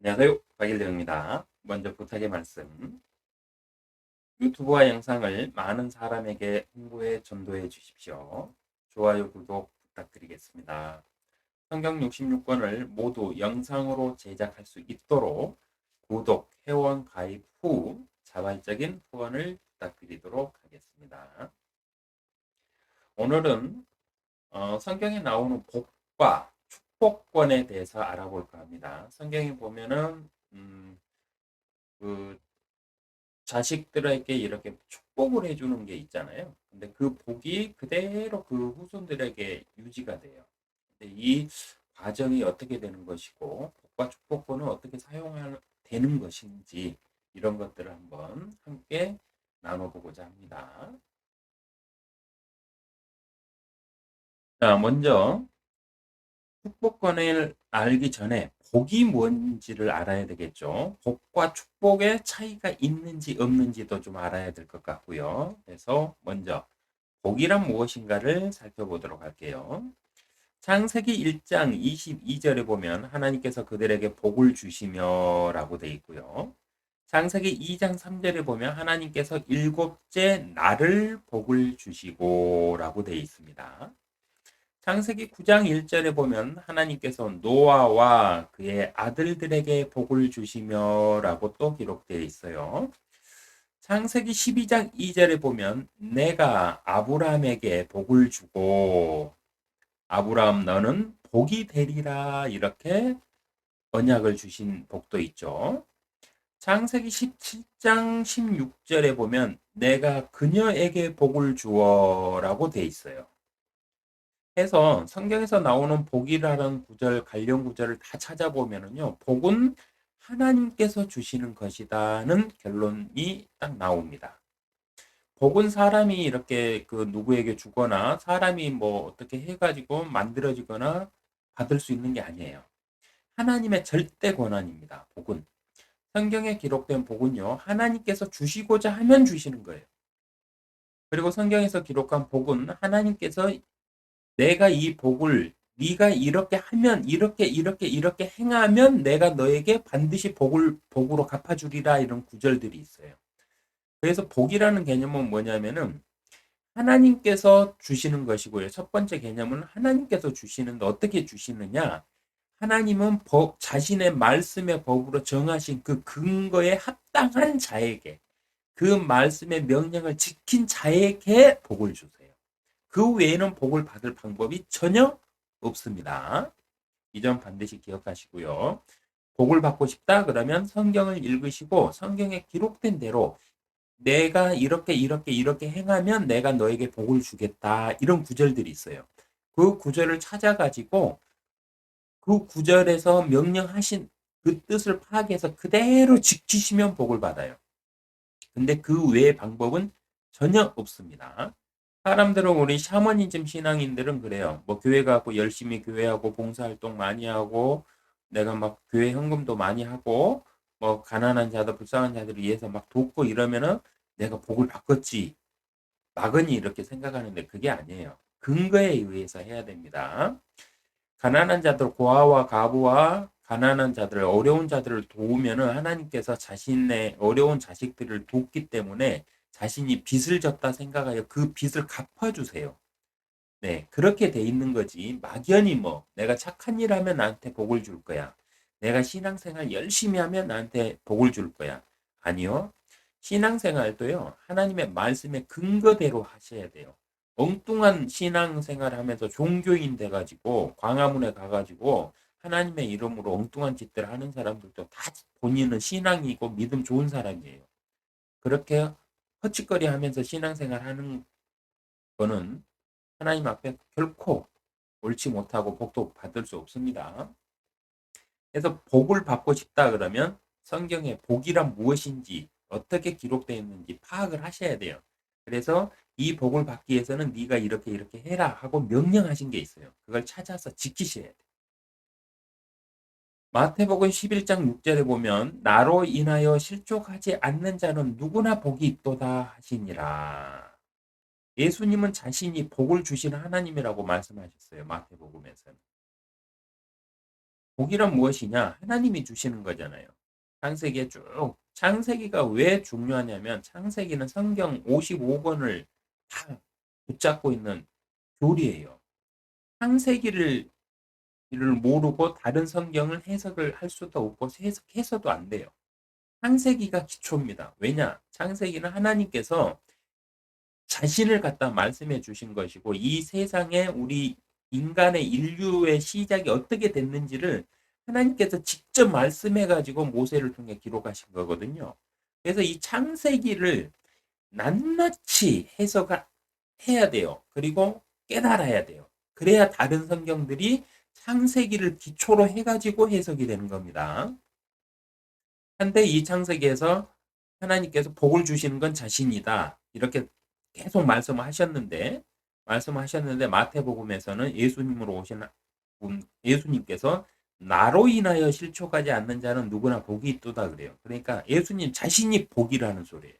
안녕하세요. 박일령입니다. 먼저 부탁의 말씀. 유튜브와 영상을 많은 사람에게 홍보해 전도해 주십시오. 좋아요, 구독 부탁드리겠습니다. 성경 66권을 모두 영상으로 제작할 수 있도록 구독, 회원 가입 후 자발적인 후원을 부탁드리도록 하겠습니다. 오늘은 성경에 나오는 복과 축복권에 대해서 알아볼까 합니다. 성경에 보면은 그 자식들에게 이렇게 축복을 해주는 게 있잖아요. 근데 그 복이 그대로 그 후손들에게 유지가 돼요. 근데 이 과정이 어떻게 되는 것이고, 복과 축복권을 어떻게 사용할 되는 것인지, 이런 것들을 한번 함께 나눠보고자 합니다. 자, 먼저 축복권을 알기 전에 복이 뭔지를 알아야 되겠죠. 복과 축복의 차이가 있는지 없는지도 좀 알아야 될 것 같고요. 그래서 먼저 복이란 무엇인가를 살펴보도록 할게요. 창세기 1장 22절에 보면 하나님께서 그들에게 복을 주시며 라고 되어 있고요. 창세기 2장 3절에 보면 하나님께서 일곱째 날을 복을 주시고 라고 되어 있습니다. 창세기 9장 1절에 보면 하나님께서 노아와 그의 아들들에게 복을 주시며 라고 또 기록되어 있어요. 창세기 12장 2절에 보면 내가 아브라함에게 복을 주고 아브라함 너는 복이 되리라 이렇게 언약을 주신 복도 있죠. 창세기 17장 16절에 보면 내가 그녀에게 복을 주어라고 돼 있어요. 해서 성경에서 나오는 복이라는 구절, 관련 구절을 다 찾아보면은요, 복은 하나님께서 주시는 것이다는 결론이 딱 나옵니다. 복은 사람이 이렇게 그 누구에게 주거나 사람이 뭐 어떻게 해가지고 만들어지거나 받을 수 있는 게 아니에요. 하나님의 절대 권한입니다. 복은. 성경에 기록된 복은요, 하나님께서 주시고자 하면 주시는 거예요. 그리고 성경에서 기록한 복은 하나님께서 내가 이 복을 네가 이렇게 하면 이렇게 행하면 내가 너에게 반드시 복으로 갚아주리라 이런 구절들이 있어요. 그래서 복이라는 개념은 뭐냐면은 하나님께서 주시는 것이고요. 첫 번째 개념은 하나님께서 주시는데 어떻게 주시느냐? 하나님은 자신의 말씀의 법으로 정하신 그 근거에 합당한 자에게 그 말씀의 명령을 지킨 자에게 복을 주세요. 그 외에는 복을 받을 방법이 전혀 없습니다. 이 점 반드시 기억하시고요. 복을 받고 싶다 그러면 성경을 읽으시고 성경에 기록된 대로 내가 이렇게 행하면 내가 너에게 복을 주겠다. 이런 구절들이 있어요. 그 구절을 찾아가지고 그 구절에서 명령하신 그 뜻을 파악해서 그대로 지키시면 복을 받아요. 근데 그 외의 방법은 전혀 없습니다. 사람들은 우리 샤머니즘 신앙인들은 그래요. 뭐 교회 가고 열심히 교회하고 봉사활동 많이 하고 내가 막 교회 헌금도 많이 하고 뭐 가난한 자들 불쌍한 자들을 위해서 막 돕고 이러면은 내가 복을 받겠지. 막연히 이렇게 생각하는데 그게 아니에요. 근거에 의해서 해야 됩니다. 가난한 자들 고아와 가부와 가난한 자들 어려운 자들을 도우면은 하나님께서 자신의 어려운 자식들을 돕기 때문에 자신이 빚을 졌다 생각하여 그 빚을 갚아주세요. 네, 그렇게 돼 있는 거지. 막연히 뭐 내가 착한 일 하면 나한테 복을 줄 거야. 내가 신앙생활 열심히 하면 나한테 복을 줄 거야. 아니요. 신앙생활도요. 하나님의 말씀의 근거대로 하셔야 돼요. 엉뚱한 신앙생활 하면서 종교인 돼가지고 광화문에 가가지고 하나님의 이름으로 엉뚱한 짓들 하는 사람들도 다 본인은 신앙이고 믿음 좋은 사람이에요. 그렇게 헛짓거리 하면서 신앙생활 하는 거는 하나님 앞에 결코 옳지 못하고 복도 받을 수 없습니다. 그래서 복을 받고 싶다 그러면 성경에 복이란 무엇인지 어떻게 기록되어 있는지 파악을 하셔야 돼요. 그래서 이 복을 받기 위해서는 네가 이렇게 해라 하고 명령하신 게 있어요. 그걸 찾아서 지키셔야 돼요. 마태복음 11장 6절에 보면 나로 인하여 실족하지 않는 자는 누구나 복이 있도다 하시니라. 예수님은 자신이 복을 주시는 하나님이라고 말씀하셨어요. 마태복음에서는. 복이란 무엇이냐? 하나님이 주시는 거잖아요. 창세기에 쭉. 창세기가 왜 중요하냐면 창세기는 성경 55권을 다 붙잡고 있는 교리예요. 창세기를 모르고 다른 성경을 해석을 할 수도 없고 해석해서도 안 돼요. 창세기가 기초입니다. 왜냐? 창세기는 하나님께서 자신을 갖다 말씀해 주신 것이고 이 세상에 우리 인간의 인류의 시작이 어떻게 됐는지를 하나님께서 직접 말씀해 가지고 모세를 통해 기록하신 거거든요. 그래서 이 창세기를 낱낱이 해석을 해야 돼요. 그리고 깨달아야 돼요. 그래야 다른 성경들이 창세기를 기초로 해가지고 해석이 되는 겁니다. 한데 이 창세기에서 하나님께서 복을 주시는 건 자신이다. 이렇게 계속 말씀하셨는데 마태복음에서는 예수님으로 오신 예수님께서 나로 인하여 실족하지 않는 자는 누구나 복이 있도다 그래요. 그러니까 예수님 자신이 복이라는 소리예요.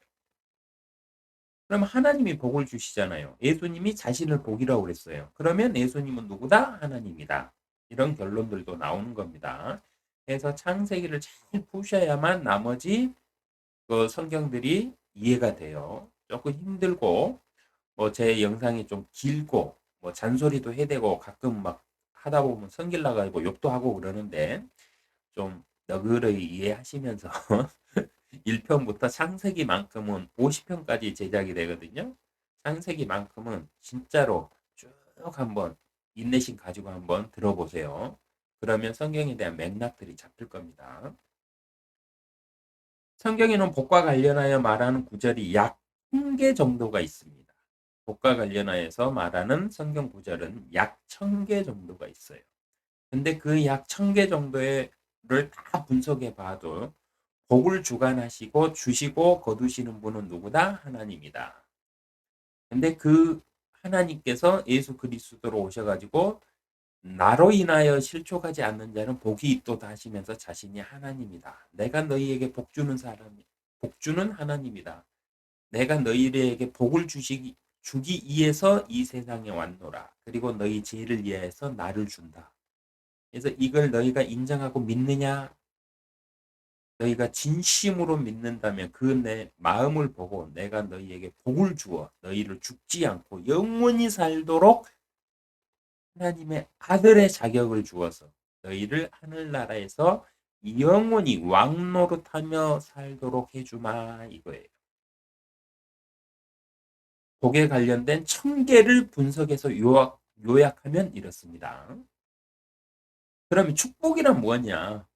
그럼 하나님이 복을 주시잖아요. 예수님이 자신을 복이라고 그랬어요. 그러면 예수님은 누구다? 하나님이다. 이런 결론들도 나오는 겁니다. 그래서 창세기를 잘 푸셔야만 나머지 그 성경들이 이해가 돼요. 조금 힘들고 뭐 제 영상이 좀 길고 뭐 잔소리도 해대고 가끔 막 하다 보면 성질 나가지고 욕도 하고 그러는데 좀 너그러이 이해하시면서 1편부터 창세기만큼은 50편까지 제작이 되거든요. 창세기만큼은 진짜로 쭉 한번 인내심 가지고 한번 들어보세요. 그러면 성경에 대한 맥락들이 잡힐 겁니다. 성경에는 복과 관련하여 말하는 구절이 약 1000개 정도가 있습니다. 복과 관련하여서 말하는 성경 구절은 약 1000개 정도가 있어요. 근데 그 약 1000개 정도를 다 분석해 봐도 복을 주관하시고 주시고 거두시는 분은 누구다? 하나님이다. 근데 그 하나님께서 예수 그리스도로 오셔가지고 나로 인하여 실족하지 않는 자는 복이 있도다 하시면서 자신이 하나님이다. 내가 너희에게 복 주는 사람이 복 주는 하나님이다. 내가 너희에게 복을 주기 위해서 이 세상에 왔노라. 그리고 너희 죄를 위해서 나를 준다. 그래서 이걸 너희가 인정하고 믿느냐? 너희가 진심으로 믿는다면 그 내 마음을 보고 내가 너희에게 복을 주어 너희를 죽지 않고 영원히 살도록 하나님의 아들의 자격을 주어서 너희를 하늘나라에서 영원히 왕노릇하며 살도록 해주마 이거예요. 복에 관련된 1000개를 분석해서 요약하면 이렇습니다. 그러면 축복이란 뭐냐?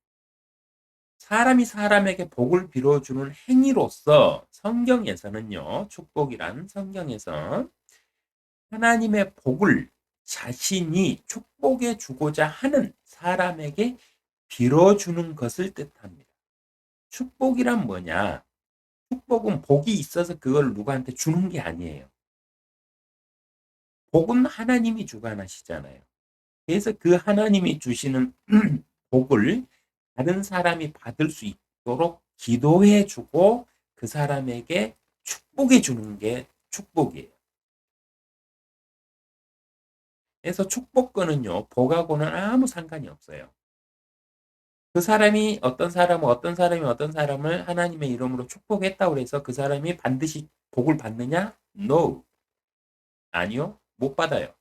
사람이 사람에게 복을 빌어주는 행위로서 성경에서는요, 축복이란 성경에서 하나님의 복을 자신이 축복해 주고자 하는 사람에게 빌어주는 것을 뜻합니다. 축복이란 뭐냐? 축복은 복이 있어서 그걸 누구한테 주는 게 아니에요. 복은 하나님이 주관하시잖아요. 그래서 그 하나님이 주시는 복을 다른 사람이 받을 수 있도록 기도해 주고 그 사람에게 축복해 주는 게 축복이에요. 그래서 축복권은요, 복하고는 아무 상관이 없어요. 그 사람이 어떤 사람을 하나님의 이름으로 축복했다고 해서 그 사람이 반드시 복을 받느냐? No. 아니요. 못 받아요.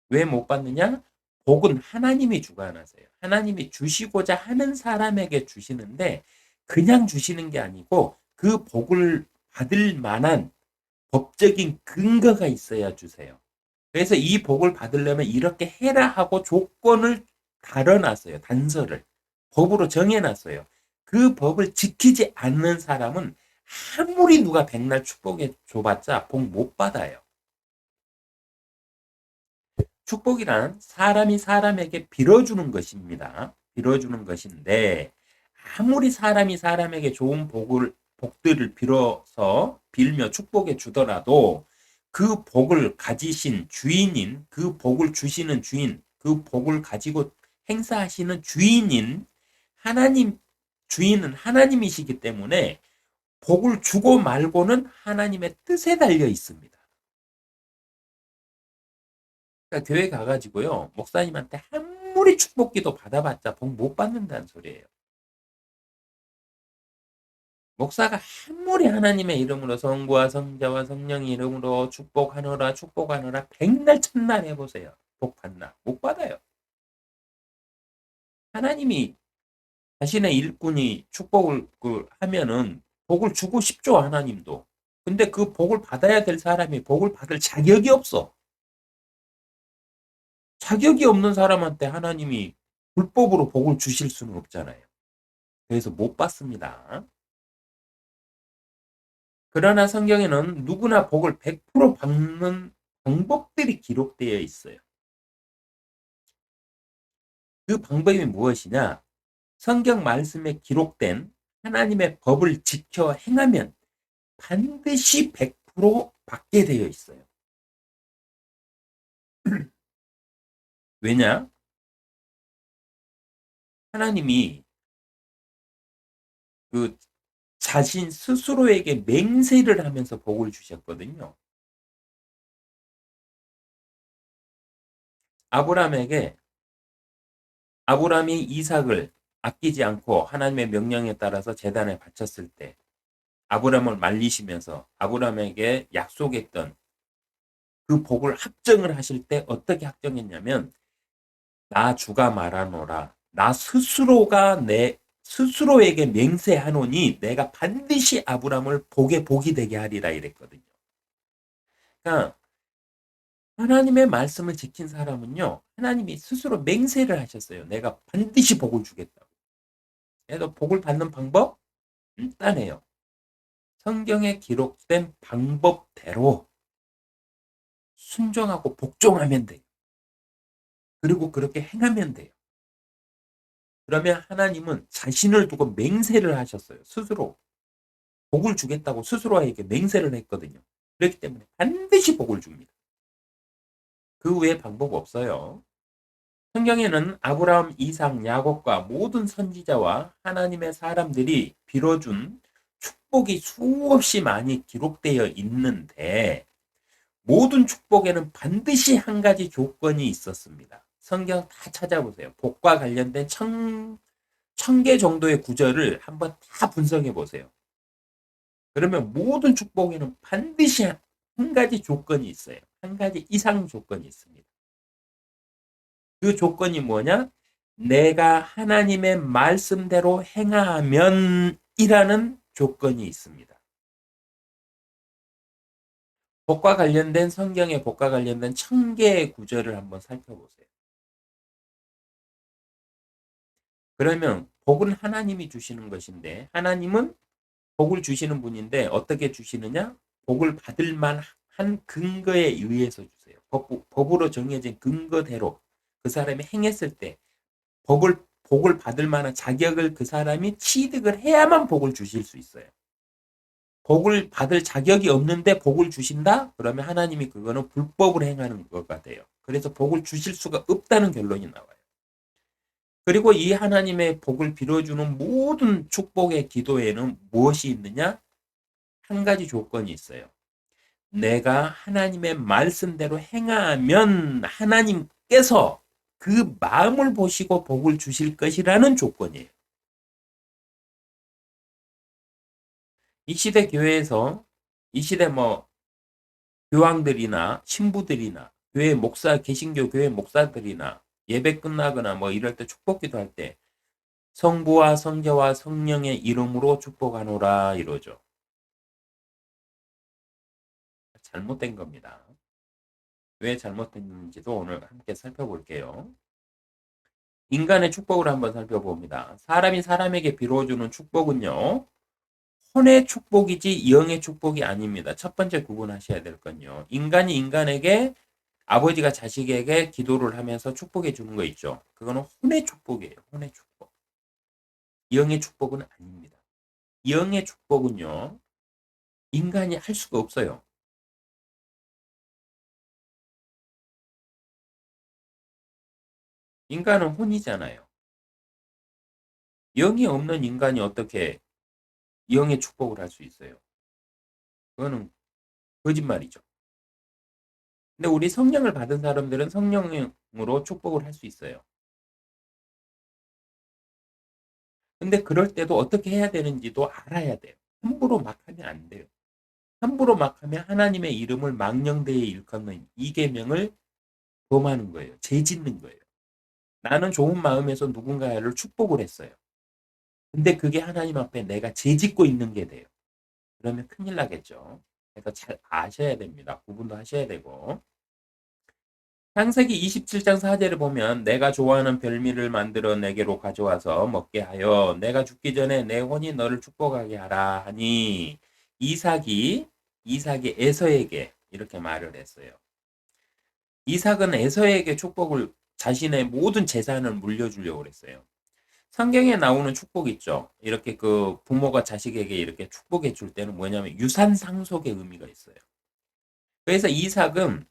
왜 못 받느냐? 복은 하나님이 주관하세요. 하나님이 주시고자 하는 사람에게 주시는데 그냥 주시는 게 아니고 그 복을 받을 만한 법적인 근거가 있어야 주세요. 그래서 이 복을 받으려면 이렇게 해라 하고 조건을 달아놨어요. 단서를. 법으로 정해놨어요. 그 법을 지키지 않는 사람은 아무리 누가 백날 축복해 줘봤자 복 못 받아요. 축복이란 사람이 사람에게 빌어주는 것입니다. 빌어주는 것인데 아무리 사람이 사람에게 좋은 복들을 빌며 축복해 주더라도 그 복을 가지신 주인인, 그 복을 주시는 주인, 그 복을 가지고 행사하시는 주인인 주인은 하나님이시기 때문에 복을 주고 말고는 하나님의 뜻에 달려 있습니다. 그러니까 교회 가가지고요, 목사님한테 아무리 축복기도 받아봤자 복 못 받는다는 소리예요. 목사가 아무리 하나님의 이름으로 성부와 성자와 성령의 이름으로 축복하노라 축복하노라 백날 천날 해보세요. 복 받나? 못 받아요. 하나님이 자신의 일꾼이 축복을 하면은 복을 주고 싶죠, 하나님도. 근데 그 복을 받아야 될 사람이 복을 받을 자격이 없어. 자격이 없는 사람한테 하나님이 불법으로 복을 주실 수는 없잖아요. 그래서 못 받습니다. 그러나 성경에는 누구나 복을 100% 받는 방법들이 기록되어 있어요. 그 방법이 무엇이냐? 성경 말씀에 기록된 하나님의 법을 지켜 행하면 반드시 100% 받게 되어 있어요. 왜냐? 하나님이 그 자신 스스로에게 맹세를 하면서 복을 주셨거든요. 아브라함에게 아브라함이 이삭을 아끼지 않고 하나님의 명령에 따라서 제단에 바쳤을 때 아브라함을 말리시면서 아브라함에게 약속했던 그 복을 확정을 하실 때 어떻게 확정했냐면 나 주가 말하노라 나 스스로가 내 스스로에게 맹세하노니 내가 반드시 아브라함을 복의 복이 되게 하리라 이랬거든요. 그러니까 하나님의 말씀을 지킨 사람은요. 하나님이 스스로 맹세를 하셨어요. 내가 반드시 복을 주겠다고. 그래서 복을 받는 방법? 간단해요. 성경에 기록된 방법대로 순종하고 복종하면 돼요. 그리고 그렇게 행하면 돼요. 그러면 하나님은 자신을 두고 맹세를 하셨어요. 스스로. 복을 주겠다고 스스로에게 맹세를 했거든요. 그렇기 때문에 반드시 복을 줍니다. 그 외에 방법 없어요. 성경에는 아브라함, 이삭, 야곱과 모든 선지자와 하나님의 사람들이 빌어준 축복이 수없이 많이 기록되어 있는데 모든 축복에는 반드시 한 가지 조건이 있었습니다. 성경 다 찾아보세요. 복과 관련된 천 개 정도의 구절을 한번 다 분석해 보세요. 그러면 모든 축복에는 반드시 한 가지 조건이 있어요. 한 가지 이상 조건이 있습니다. 그 조건이 뭐냐? 내가 하나님의 말씀대로 행하면 이라는 조건이 있습니다. 복과 관련된 성경의 복과 관련된 1000개의 구절을 한번 살펴보세요. 그러면 복은 하나님이 주시는 것인데 하나님은 복을 주시는 분인데 어떻게 주시느냐? 복을 받을 만한 근거에 의해서 주세요. 법으로 정해진 근거대로 그 사람이 행했을 때 복을 받을 만한 자격을 그 사람이 취득을 해야만 복을 주실 수 있어요. 복을 받을 자격이 없는데 복을 주신다? 그러면 하나님이 그거는 불법을 행하는 것가 돼요. 그래서 복을 주실 수가 없다는 결론이 나와요. 그리고 이 하나님의 복을 빌어주는 모든 축복의 기도에는 무엇이 있느냐? 한 가지 조건이 있어요. 내가 하나님의 말씀대로 행하면 하나님께서 그 마음을 보시고 복을 주실 것이라는 조건이에요. 이 시대 교회에서 이 시대 교황들이나 신부들이나 교회 목사 개신교 교회 목사들이나 예배 끝나거나 이럴 때 축복기도 할 때 성부와 성자와 성령의 이름으로 축복하노라 이러죠. 잘못된 겁니다. 왜 잘못됐는지도 오늘 함께 살펴볼게요. 인간의 축복을 한번 살펴봅니다. 사람이 사람에게 빌어주는 축복은요. 혼의 축복이지 영의 축복이 아닙니다. 첫 번째 구분하셔야 될 건요. 인간이 인간에게 아버지가 자식에게 기도를 하면서 축복해 주는 거 있죠. 그거는 혼의 축복이에요. 혼의 축복. 영의 축복은 아닙니다. 영의 축복은요. 인간이 할 수가 없어요. 인간은 혼이잖아요. 영이 없는 인간이 어떻게 영의 축복을 할 수 있어요? 그거는 거짓말이죠. 근데 우리 성령을 받은 사람들은 성령으로 축복을 할 수 있어요. 근데 그럴 때도 어떻게 해야 되는지도 알아야 돼요. 함부로 막 하면 안 돼요. 함부로 막 하면 하나님의 이름을 망령되이 일컫는 이 계명을 범하는 거예요. 죄 짓는 거예요. 나는 좋은 마음에서 누군가를 축복을 했어요. 근데 그게 하나님 앞에 내가 죄 짓고 있는 게 돼요. 그러면 큰일 나겠죠. 그래서 잘 아셔야 됩니다. 구분도 하셔야 되고. 창세기 27장 4절을 보면 내가 좋아하는 별미를 만들어 내게로 가져와서 먹게 하여 내가 죽기 전에 내 혼이 너를 축복하게 하라 하니 이삭이 에서에게 이렇게 말을 했어요. 이삭은 에서에게 축복을 자신의 모든 재산을 물려주려고 그랬어요. 성경에 나오는 축복 있죠. 이렇게 그 부모가 자식에게 이렇게 축복해 줄 때는 뭐냐면 유산 상속의 의미가 있어요. 그래서 이삭은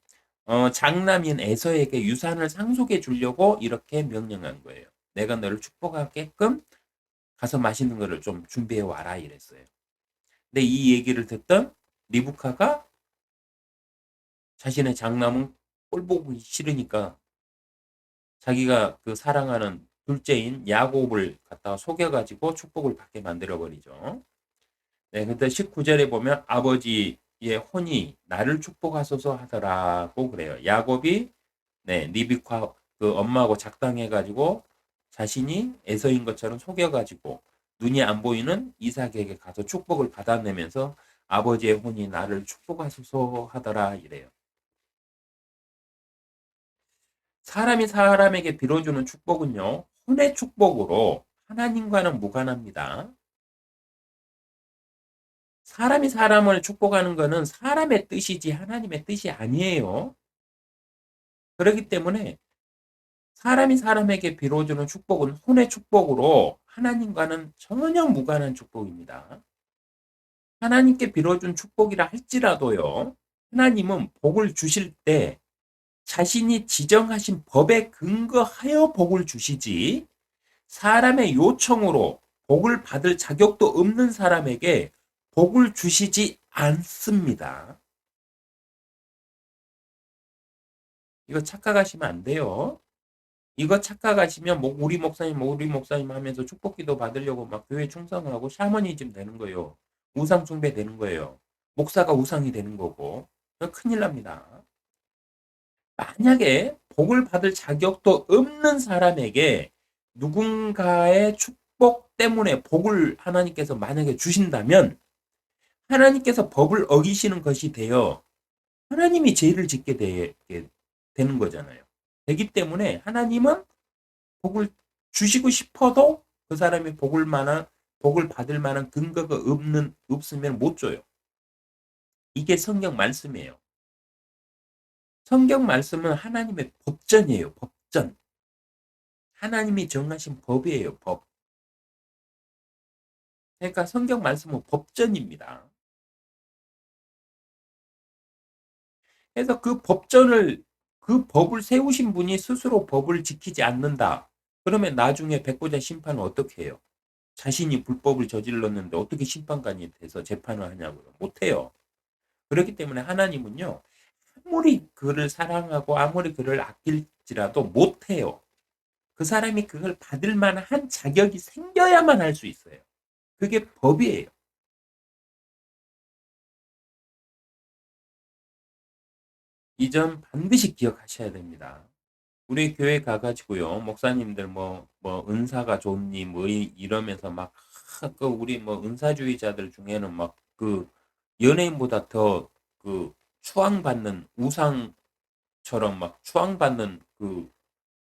장남인 에서에게 유산을 상속해 주려고 이렇게 명령한 거예요. 내가 너를 축복하게끔 가서 맛있는 거를 좀 준비해 와라 이랬어요. 근데 이 얘기를 듣던 리브카가 자신의 장남은 꼴 보기 싫으니까 자기가 그 사랑하는 둘째인 야곱을 갖다가 속여가지고 축복을 받게 만들어버리죠. 네, 근데 19절에 보면 아버지의 혼이 나를 축복하소서 하더라고 그래요. 야곱이 네, 리브카 그 엄마하고 작당해가지고 자신이 에서인 것처럼 속여가지고 눈이 안 보이는 이삭에게 가서 축복을 받아내면서 아버지의 혼이 나를 축복하소서 하더라 이래요. 사람이 사람에게 빌어주는 축복은요, 혼의 축복으로 하나님과는 무관합니다. 사람이 사람을 축복하는 것은 사람의 뜻이지 하나님의 뜻이 아니에요. 그렇기 때문에 사람이 사람에게 빌어주는 축복은 혼의 축복으로 하나님과는 전혀 무관한 축복입니다. 하나님께 빌어준 축복이라 할지라도요, 하나님은 복을 주실 때 자신이 지정하신 법에 근거하여 복을 주시지 사람의 요청으로 복을 받을 자격도 없는 사람에게 복을 주시지 않습니다. 이거 착각하시면 안 돼요. 이거 착각하시면 뭐 우리 목사님 하면서 축복기도 받으려고 막 교회 충성하고 샤머니즘 되는 거예요. 우상 숭배 되는 거예요. 목사가 우상이 되는 거고. 큰일 납니다. 만약에 복을 받을 자격도 없는 사람에게 누군가의 축복 때문에 복을 하나님께서 만약에 주신다면 하나님께서 법을 어기시는 것이 되어 하나님이 죄를 짓게 되는 거잖아요. 되기 때문에 하나님은 복을 주시고 싶어도 그 사람이 복을 받을 만한 근거가 없으면 못 줘요. 이게 성경 말씀이에요. 성경 말씀은 하나님의 법전이에요. 법전. 하나님이 정하신 법이에요. 법. 그러니까 성경 말씀은 법전입니다. 그래서 그 법을 세우신 분이 스스로 법을 지키지 않는다. 그러면 나중에 백보자 심판은 어떻게 해요? 자신이 불법을 저질렀는데 어떻게 심판관이 돼서 재판을 하냐고요. 못해요. 그렇기 때문에 하나님은요, 아무리 그를 사랑하고 아무리 그를 아낄지라도 못해요. 그 사람이 그걸 받을 만한 자격이 생겨야만 할 수 있어요. 그게 법이에요. 이 점 반드시 기억하셔야 됩니다. 우리 교회 가가지고요, 목사님들 뭐 은사가 좋니, 뭐 이러면서 막, 그 우리 뭐 은사주의자들 중에는 막 그 연예인보다 더 그 추앙받는 우상처럼 막 추앙받는 그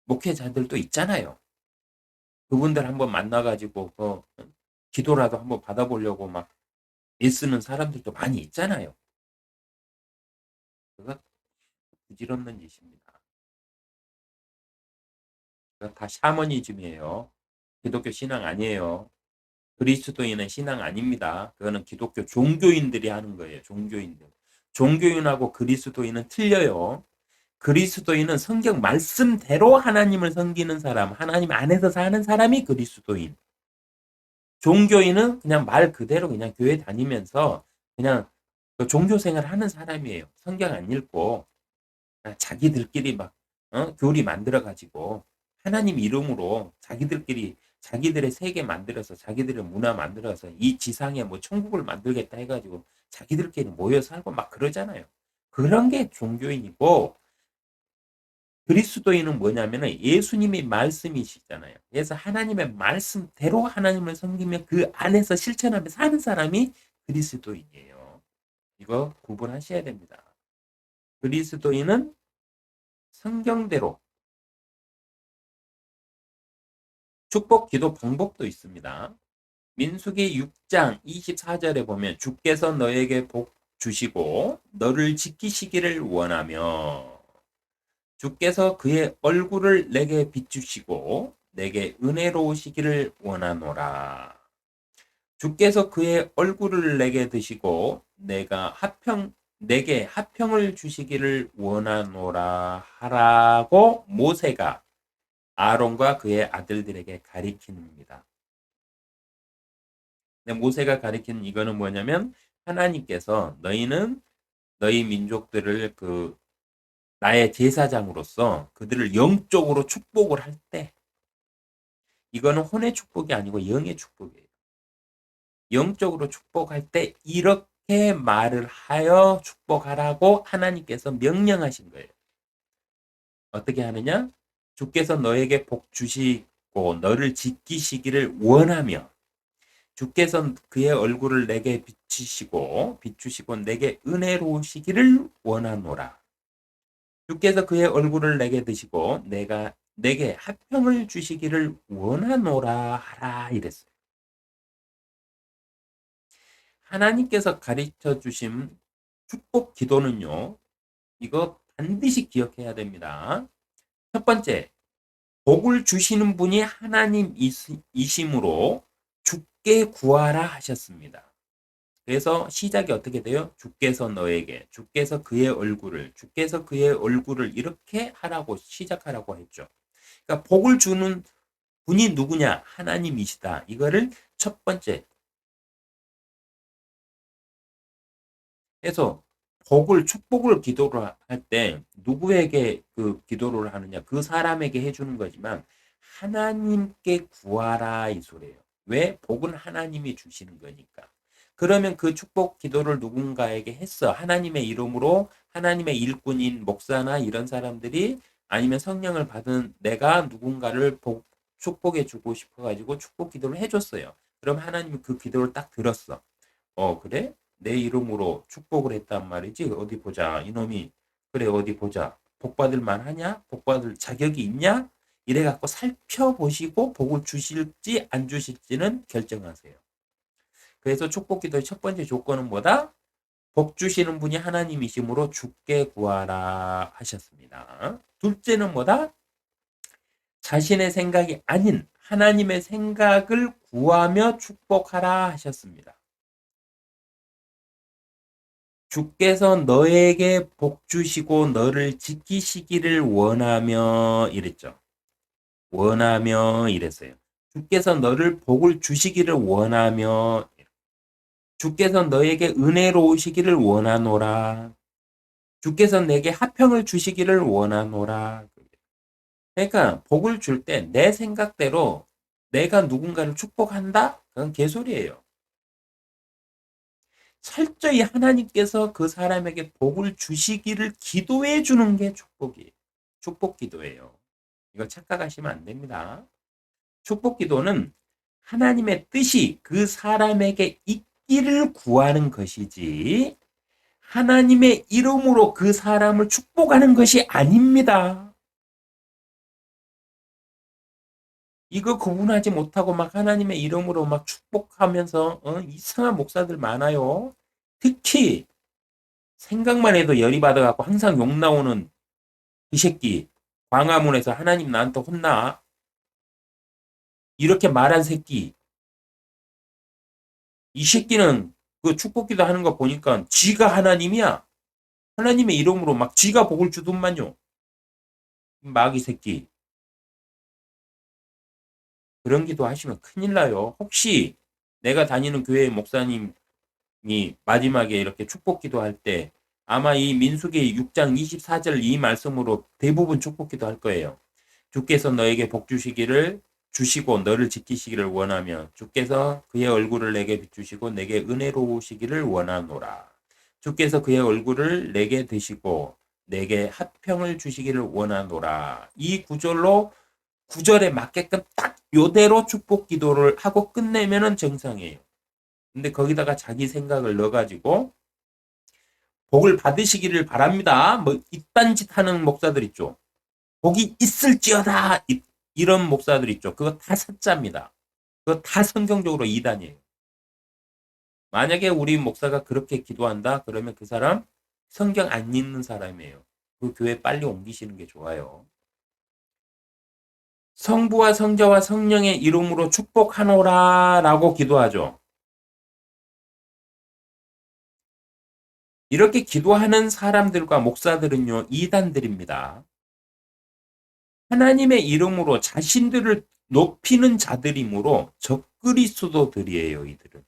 목회자들도 있잖아요. 그분들 한번 만나가지고 기도라도 한번 받아보려고 막 애쓰는 사람들도 많이 있잖아요. 그거 부질없는 짓입니다. 그거 다 샤머니즘이에요. 기독교 신앙 아니에요. 그리스도인은 신앙 아닙니다. 그거는 기독교 종교인들이 하는 거예요. 종교인들. 종교인하고 그리스도인은 틀려요. 그리스도인은 성경 말씀대로 하나님을 섬기는 사람, 하나님 안에서 사는 사람이 그리스도인. 종교인은 그냥 말 그대로 그냥 교회 다니면서 그냥 그 종교 생활 하는 사람이에요. 성경 안 읽고 자기들끼리 막 교리 만들어 가지고 하나님 이름으로 자기들끼리 자기들의 세계 만들어서 자기들의 문화 만들어서 이 지상에 뭐 천국을 만들겠다 해가지고 자기들끼리 모여 살고 막 그러잖아요. 그런 게 종교인이고 그리스도인은 뭐냐면은 예수님이 말씀이시잖아요. 그래서 하나님의 말씀대로 하나님을 섬기며 그 안에서 실천하며 사는 사람이 그리스도인이에요. 이거 구분하셔야 됩니다. 그리스도인은 성경대로 축복 기도 방법도 있습니다. 민수기 6장 24절에 보면 주께서 너에게 복 주시고 너를 지키시기를 원하며 주께서 그의 얼굴을 내게 비추시고 내게 은혜로우시기를 원하노라. 주께서 그의 얼굴을 내게 드시고 내게 화평을 주시기를 원하노라 하라고 모세가 아론과 그의 아들들에게 가리킵니다. 모세가 가리키는 이거는 뭐냐면 하나님께서 너희는 너희 민족들을 나의 제사장으로서 그들을 영적으로 축복을 할 때 이거는 혼의 축복이 아니고 영의 축복이에요. 영적으로 축복할 때 이렇게 말을 하여 축복하라고 하나님께서 명령하신 거예요. 어떻게 하느냐? 주께서 너에게 복 주시고 너를 지키시기를 원하며 주께서 그의 얼굴을 내게 비추시고 내게 은혜로우시기를 원하노라. 주께서 그의 얼굴을 내게 드시고 내게 화평을 주시기를 원하노라 하라 이랬어요. 하나님께서 가르쳐 주신 축복 기도는요. 이거 반드시 기억해야 됩니다. 첫 번째, 복을 주시는 분이 하나님이심으로 주께 구하라 하셨습니다. 그래서 시작이 어떻게 돼요? 주께서 그의 얼굴을 이렇게 하라고 시작하라고 했죠. 그러니까 복을 주는 분이 누구냐? 하나님이시다. 이거를 첫 번째. 그래서 축복을 기도를 할 때 누구에게 그 기도를 하느냐? 그 사람에게 해주는 거지만 하나님께 구하라 이 소리예요. 왜? 복은 하나님이 주시는 거니까. 그러면 그 축복 기도를 누군가에게 했어. 하나님의 이름으로 하나님의 일꾼인 목사나 이런 사람들이 아니면 성령을 받은 내가 누군가를 축복해 주고 싶어가지고 축복 기도를 해줬어요. 그럼 하나님이 그 기도를 딱 들었어. 그래? 내 이름으로 축복을 했단 말이지. 어디 보자. 이놈이 그래 어디 보자. 복받을 만하냐? 복받을 자격이 있냐? 이래갖고 살펴보시고 복을 주실지 안 주실지는 결정하세요. 그래서 축복 기도의 첫 번째 조건은 뭐다? 복 주시는 분이 하나님이심으로 주께 구하라 하셨습니다. 둘째는 뭐다? 자신의 생각이 아닌 하나님의 생각을 구하며 축복하라 하셨습니다. 주께서 너에게 복 주시고 너를 지키시기를 원하며 이랬죠. 원하며 이랬어요. 주께서 너를 복을 주시기를 원하며 주께서 너에게 은혜로우시기를 원하노라. 주께서 내게 화평을 주시기를 원하노라. 그러니까 복을 줄 때 내 생각대로 내가 누군가를 축복한다? 그건 개소리예요. 철저히 하나님께서 그 사람에게 복을 주시기를 기도해 주는 게 축복이에요. 축복 기도예요. 이거 착각하시면 안 됩니다. 축복 기도는 하나님의 뜻이 그 사람에게 있기를 구하는 것이지 하나님의 이름으로 그 사람을 축복하는 것이 아닙니다. 이거 구분하지 못하고 막 하나님의 이름으로 막 축복하면서 이상한 목사들 많아요. 특히 생각만 해도 열이 받아갖고 항상 욕 나오는 그 새끼 광화문에서 하나님 나한테 혼나 이렇게 말한 새끼 이 새끼는 그 축복기도 하는 거 보니까 쥐가 하나님이야. 하나님의 이름으로 막 쥐가 복을 주더만요. 마귀 새끼. 그런 기도 하시면 큰일 나요. 혹시 내가 다니는 교회 목사님이 마지막에 이렇게 축복 기도할 때 아마 이 민수기 6장 24절 이 말씀으로 대부분 축복 기도할 거예요. 주께서 너에게 복 주시기를 주시고 너를 지키시기를 원하며 주께서 그의 얼굴을 내게 비추시고 내게 은혜로우시기를 원하노라. 주께서 그의 얼굴을 내게 드시고 내게 화평을 주시기를 원하노라. 이 구절에 맞게끔 딱 요대로 축복 기도를 하고 끝내면은 정상이에요. 근데 거기다가 자기 생각을 넣어가지고 복을 받으시기를 바랍니다. 뭐 이딴 짓 하는 목사들 있죠. 복이 있을지어다. 이런 목사들 있죠. 그거 다 사짜입니다. 그거 다 성경적으로 이단이에요. 만약에 우리 목사가 그렇게 기도한다? 그러면 그 사람 성경 안 읽는 사람이에요. 그 교회 빨리 옮기시는 게 좋아요. 성부와 성자와 성령의 이름으로 축복하노라 라고 기도하죠. 이렇게 기도하는 사람들과 목사들은요, 이단들입니다. 하나님의 이름으로 자신들을 높이는 자들이므로 적그리스도들이에요, 이들은.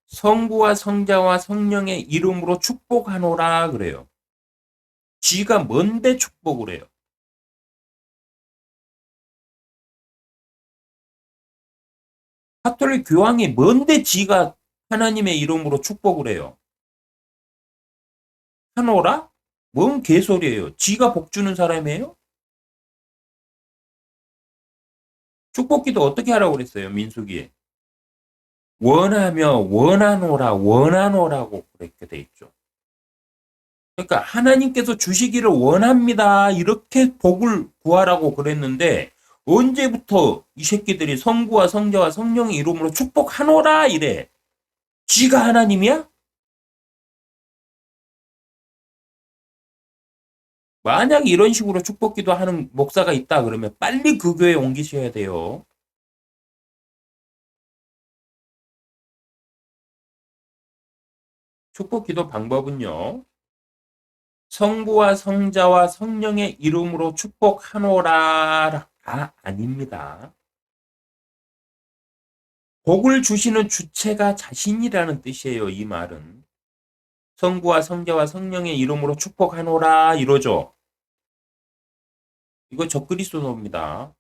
성부와 성자와 성령의 이름으로 축복하노라 그래요. 지가 뭔데 축복을 해요? 가톨릭 교황이 뭔데 지가 하나님의 이름으로 축복을 해요? 하노라? 뭔 개소리예요? 지가 복 주는 사람이에요? 축복기도 어떻게 하라고 그랬어요? 민수기에. 원하며 원하노라 원하노라고 그렇게 돼 있죠. 그러니까 하나님께서 주시기를 원합니다. 이렇게 복을 구하라고 그랬는데 언제부터 이 새끼들이 성부와 성자와 성령의 이름으로 축복하노라 이래. 지가 하나님이야? 만약 이런 식으로 축복기도 하는 목사가 있다 그러면 빨리 그 교회에 옮기셔야 돼요. 축복기도 방법은요. 성부와 성자와 성령의 이름으로 축복하노라가 아닙니다. 복을 주시는 주체가 자신이라는 뜻이에요. 이 말은. 성부와 성자와 성령의 이름으로 축복하노라 이러죠. 이거 적그리스도입니다.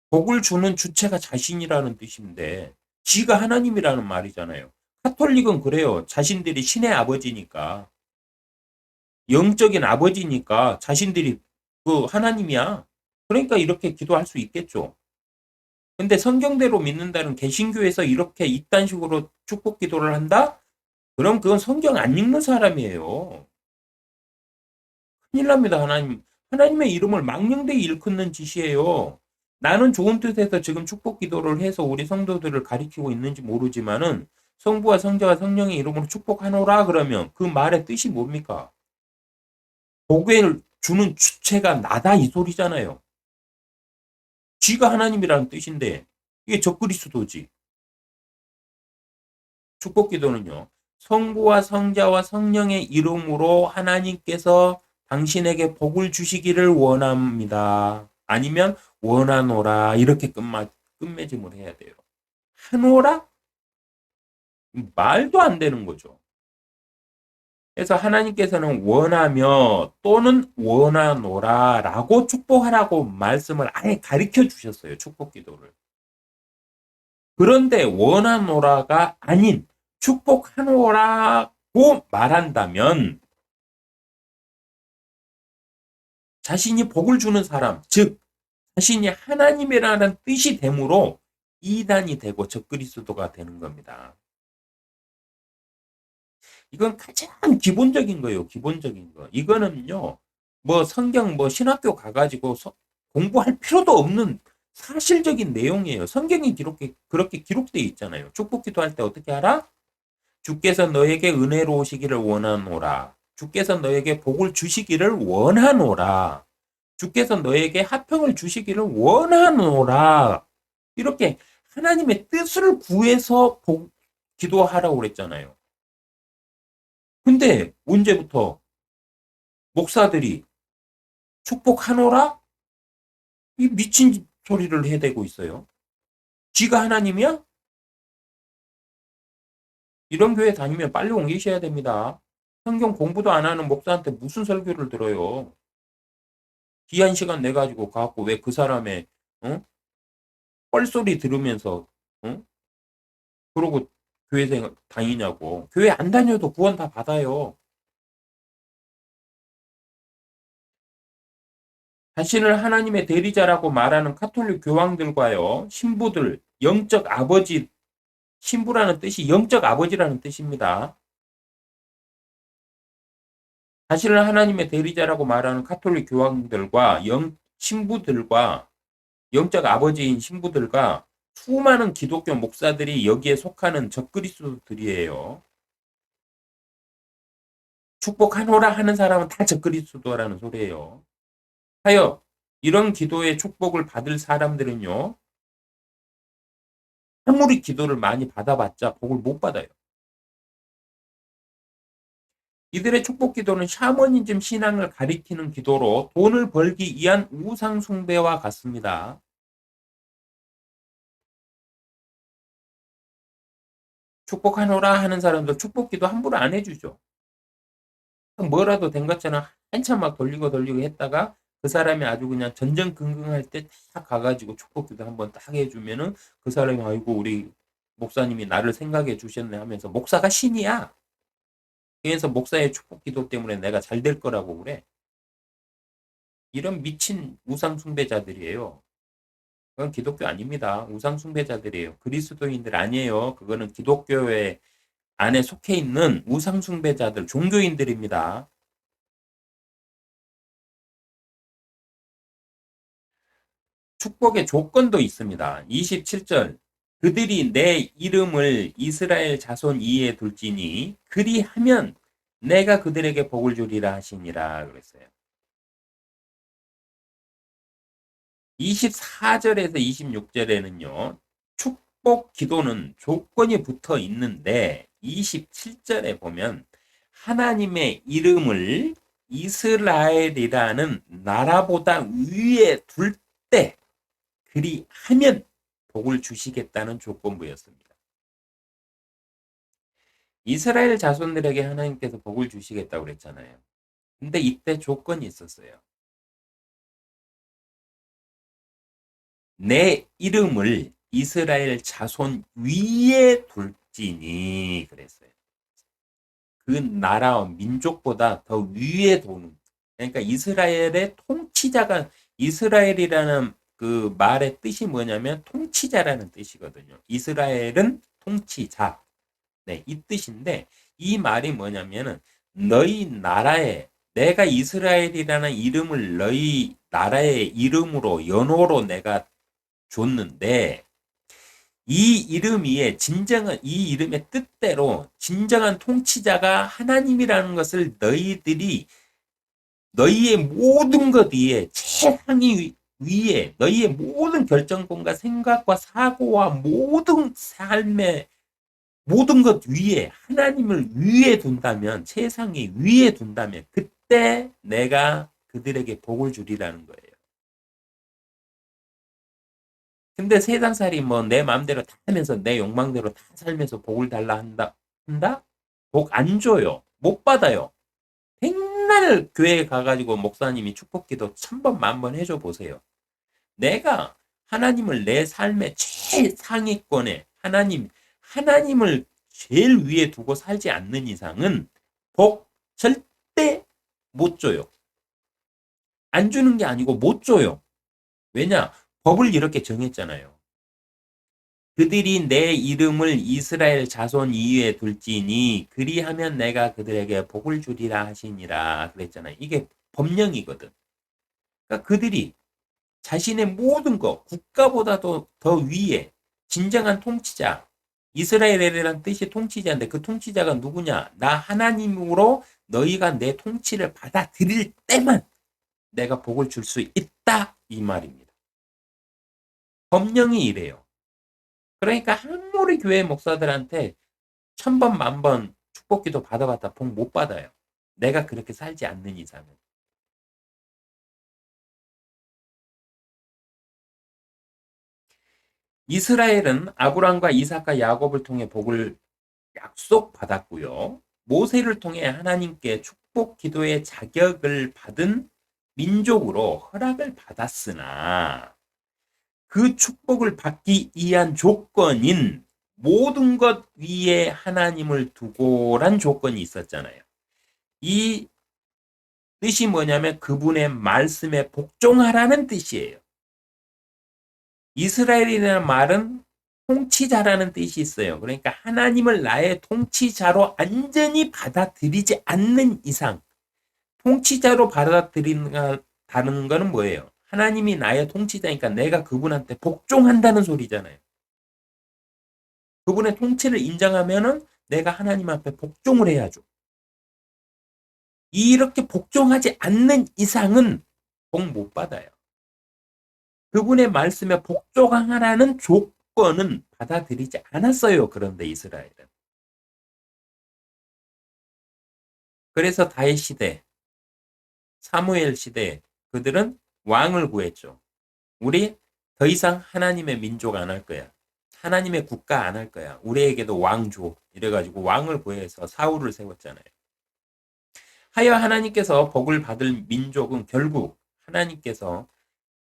복을 주는 주체가 자신이라는 뜻인데 지가 하나님이라는 말이잖아요. 카톨릭은 그래요. 자신들이 신의 아버지니까 영적인 아버지니까 자신들이 그 하나님이야. 그러니까 이렇게 기도할 수 있겠죠. 근데 성경대로 믿는다는 개신교에서 이렇게 이딴 식으로 축복 기도를 한다? 그럼 그건 성경 안 읽는 사람이에요. 큰일 납니다, 하나님. 하나님의 이름을 망령되이 일컫는 짓이에요. 나는 좋은 뜻에서 지금 축복 기도를 해서 우리 성도들을 가리키고 있는지 모르지만은 성부와 성자와 성령의 이름으로 축복하노라 그러면 그 말의 뜻이 뭡니까? 복을 주는 주체가 나다 이 소리잖아요. 쥐가 하나님이라는 뜻인데 이게 적그리스도지. 축복 기도는요. 성부와 성자와 성령의 이름으로 하나님께서 당신에게 복을 주시기를 원합니다. 아니면 원하노라 이렇게 끝맺음을 해야 돼요. 하노라? 말도 안 되는 거죠. 그래서 하나님께서는 원하며 또는 원하노라라고 축복하라고 말씀을 아예 가르쳐 주셨어요. 축복 기도를. 그런데 원하노라가 아닌 축복하노라고 말한다면 자신이 복을 주는 사람, 즉 자신이 하나님이라는 뜻이 되므로 이단이 되고 적그리스도가 되는 겁니다. 이건 가장 기본적인 거예요. 기본적인 거. 이거는요. 뭐 성경 뭐 신학교 가가지고 공부할 필요도 없는 사실적인 내용이에요. 성경이 그렇게 기록되어 있잖아요. 축복 기도할 때 어떻게 하라? 주께서 너에게 은혜로우시기를 원하노라. 주께서 너에게 복을 주시기를 원하노라. 주께서 너에게 화평을 주시기를 원하노라. 이렇게 하나님의 뜻을 구해서 기도하라고 그랬잖아요. 근데 언제부터 목사들이 축복하노라? 이 미친 소리를 해대고 있어요. 지가 하나님이야? 이런 교회 다니면 빨리 옮기셔야 됩니다. 성경 공부도 안 하는 목사한테 무슨 설교를 들어요. 귀한 시간 내 가지고 가갖고 왜 그 사람의 어? 뻘소리 들으면서 어? 그러고 교회 생 다니냐고. 교회 안 다녀도 구원 다 받아요. 자신을 하나님의 대리자라고 말하는 가톨릭 교황들과요, 신부들, 영적 아버지, 신부라는 뜻이 영적 아버지라는 뜻입니다. 자신을 하나님의 대리자라고 말하는 가톨릭 교황들과 신부들과 영적 아버지인 신부들과 수많은 기독교 목사들이 여기에 속하는 적그리스도들이에요. 축복하노라 하는 사람은 다 적그리스도라는 소리예요. 하여 이런 기도의 축복을 받을 사람들은요, 아무리 기도를 많이 받아봤자 복을 못 받아요. 이들의 축복 기도는 샤머니즘 신앙을 가리키는 기도로 돈을 벌기 위한 우상 숭배와 같습니다. 축복하노라 하는 사람들 축복 기도 함부로 안 해주죠. 뭐라도 된 것처럼 한참 막 돌리고 했다가 그 사람이 아주 그냥 전전긍긍할 때 딱 가가지고 축복 기도 한번 딱 해주면은 그 사람이 아이고 우리 목사님이 나를 생각해 주셨네 하면서 목사가 신이야. 그래서 목사의 축복 기도 때문에 내가 잘 될 거라고 그래. 이런 미친 우상 숭배자들이에요. 그건 기독교 아닙니다. 우상 숭배자들이에요. 그리스도인들 아니에요. 그거는 기독교의 안에 속해 있는 우상 숭배자들, 종교인들입니다. 축복의 조건도 있습니다. 27절. 그들이 내 이름을 이스라엘 자손 이에 둘지니 그리하면 내가 그들에게 복을 주리라 하시니라 그랬어요. 24절에서 26절에는요. 축복 기도는 조건이 붙어 있는데 27절에 보면 하나님의 이름을 이스라엘이라는 나라보다 위에 둘 때 그리하면 복을 주시겠다는 조건부였습니다. 이스라엘 자손들에게 하나님께서 복을 주시겠다고 그랬잖아요. 근데 이때 조건이 있었어요. 내 이름을 이스라엘 자손 위에 둘지니 그랬어요. 그 나라와 민족보다 더 위에 도는. 그러니까 이스라엘의 통치자가 이스라엘이라는 그 말의 뜻이 뭐냐면 통치자라는 뜻이거든요. 이스라엘은 통치자. 네, 이 뜻인데 이 말이 뭐냐면은 너희 나라에 내가 이스라엘이라는 이름을 너희 나라의 이름으로 연호로 내가 줬는데 이 이름 위에 진정한 이 이름의 뜻대로 진정한 통치자가 하나님이라는 것을 너희들이 너희의 모든 것 위에 최상위 위에 너희의 모든 결정권과 생각과 사고와 모든 삶의 모든 것 위에 하나님을 위에 둔다면 세상이 위에 둔다면 그때 내가 그들에게 복을 주리라는 거예요. 근데 세상살이 뭐 내 마음대로 다 하면서 내 욕망대로 다 살면서 복을 달라 한다? 복 안 줘요. 못 받아요. 맨날 교회에 가가지고 목사님이 축복기도 1000번, 10,000번 해줘 보세요. 내가 하나님을 내 삶의 최상위권에 하나님을 제일 위에 두고 살지 않는 이상은 복 절대 못 줘요. 안 주는 게 아니고 못 줘요. 왜냐? 법을 이렇게 정했잖아요. 그들이 내 이름을 이스라엘 자손 이에 둘지니 그리하면 내가 그들에게 복을 주리라 하시니라 그랬잖아요. 이게 법령이거든. 그러니까 그들이 자신의 모든 것, 국가보다도 더 위에 진정한 통치자, 이스라엘이라는 뜻이 통치자인데 그 통치자가 누구냐? 나 하나님으로 너희가 내 통치를 받아들일 때만 내가 복을 줄 수 있다 이 말입니다. 법령이 이래요. 그러니까 아무리 교회 목사들한테 1000번, 10,000번 축복기도 받아봤다 복 못 받아요. 내가 그렇게 살지 않는 이상은. 이스라엘은 아브람과 이삭과 야곱을 통해 복을 약속받았고요. 모세를 통해 하나님께 축복 기도의 자격을 받은 민족으로 허락을 받았으나 그 축복을 받기 위한 조건인 모든 것 위에 하나님을 두고란 조건이 있었잖아요. 이 뜻이 뭐냐면 그분의 말씀에 복종하라는 뜻이에요. 이스라엘이라는 말은 통치자라는 뜻이 있어요. 그러니까 하나님을 나의 통치자로 완전히 받아들이지 않는 이상, 통치자로 받아들인다는 것은 뭐예요? 하나님이 나의 통치자니까 내가 그분한테 복종한다는 소리잖아요. 그분의 통치를 인정하면은 내가 하나님 앞에 복종을 해야죠. 이렇게 복종하지 않는 이상은 복 못 받아요. 그분의 말씀에 복종하라는 조건은 받아들이지 않았어요. 그런데 이스라엘은. 그래서 다윗 시대, 사무엘 시대 그들은 왕을 구했죠. 우리 더 이상 하나님의 민족 안 할 거야. 하나님의 국가 안 할 거야. 우리에게도 왕 줘. 이래가지고 왕을 구해서 사울을 세웠잖아요. 하여 하나님께서 복을 받을 민족은 결국 하나님께서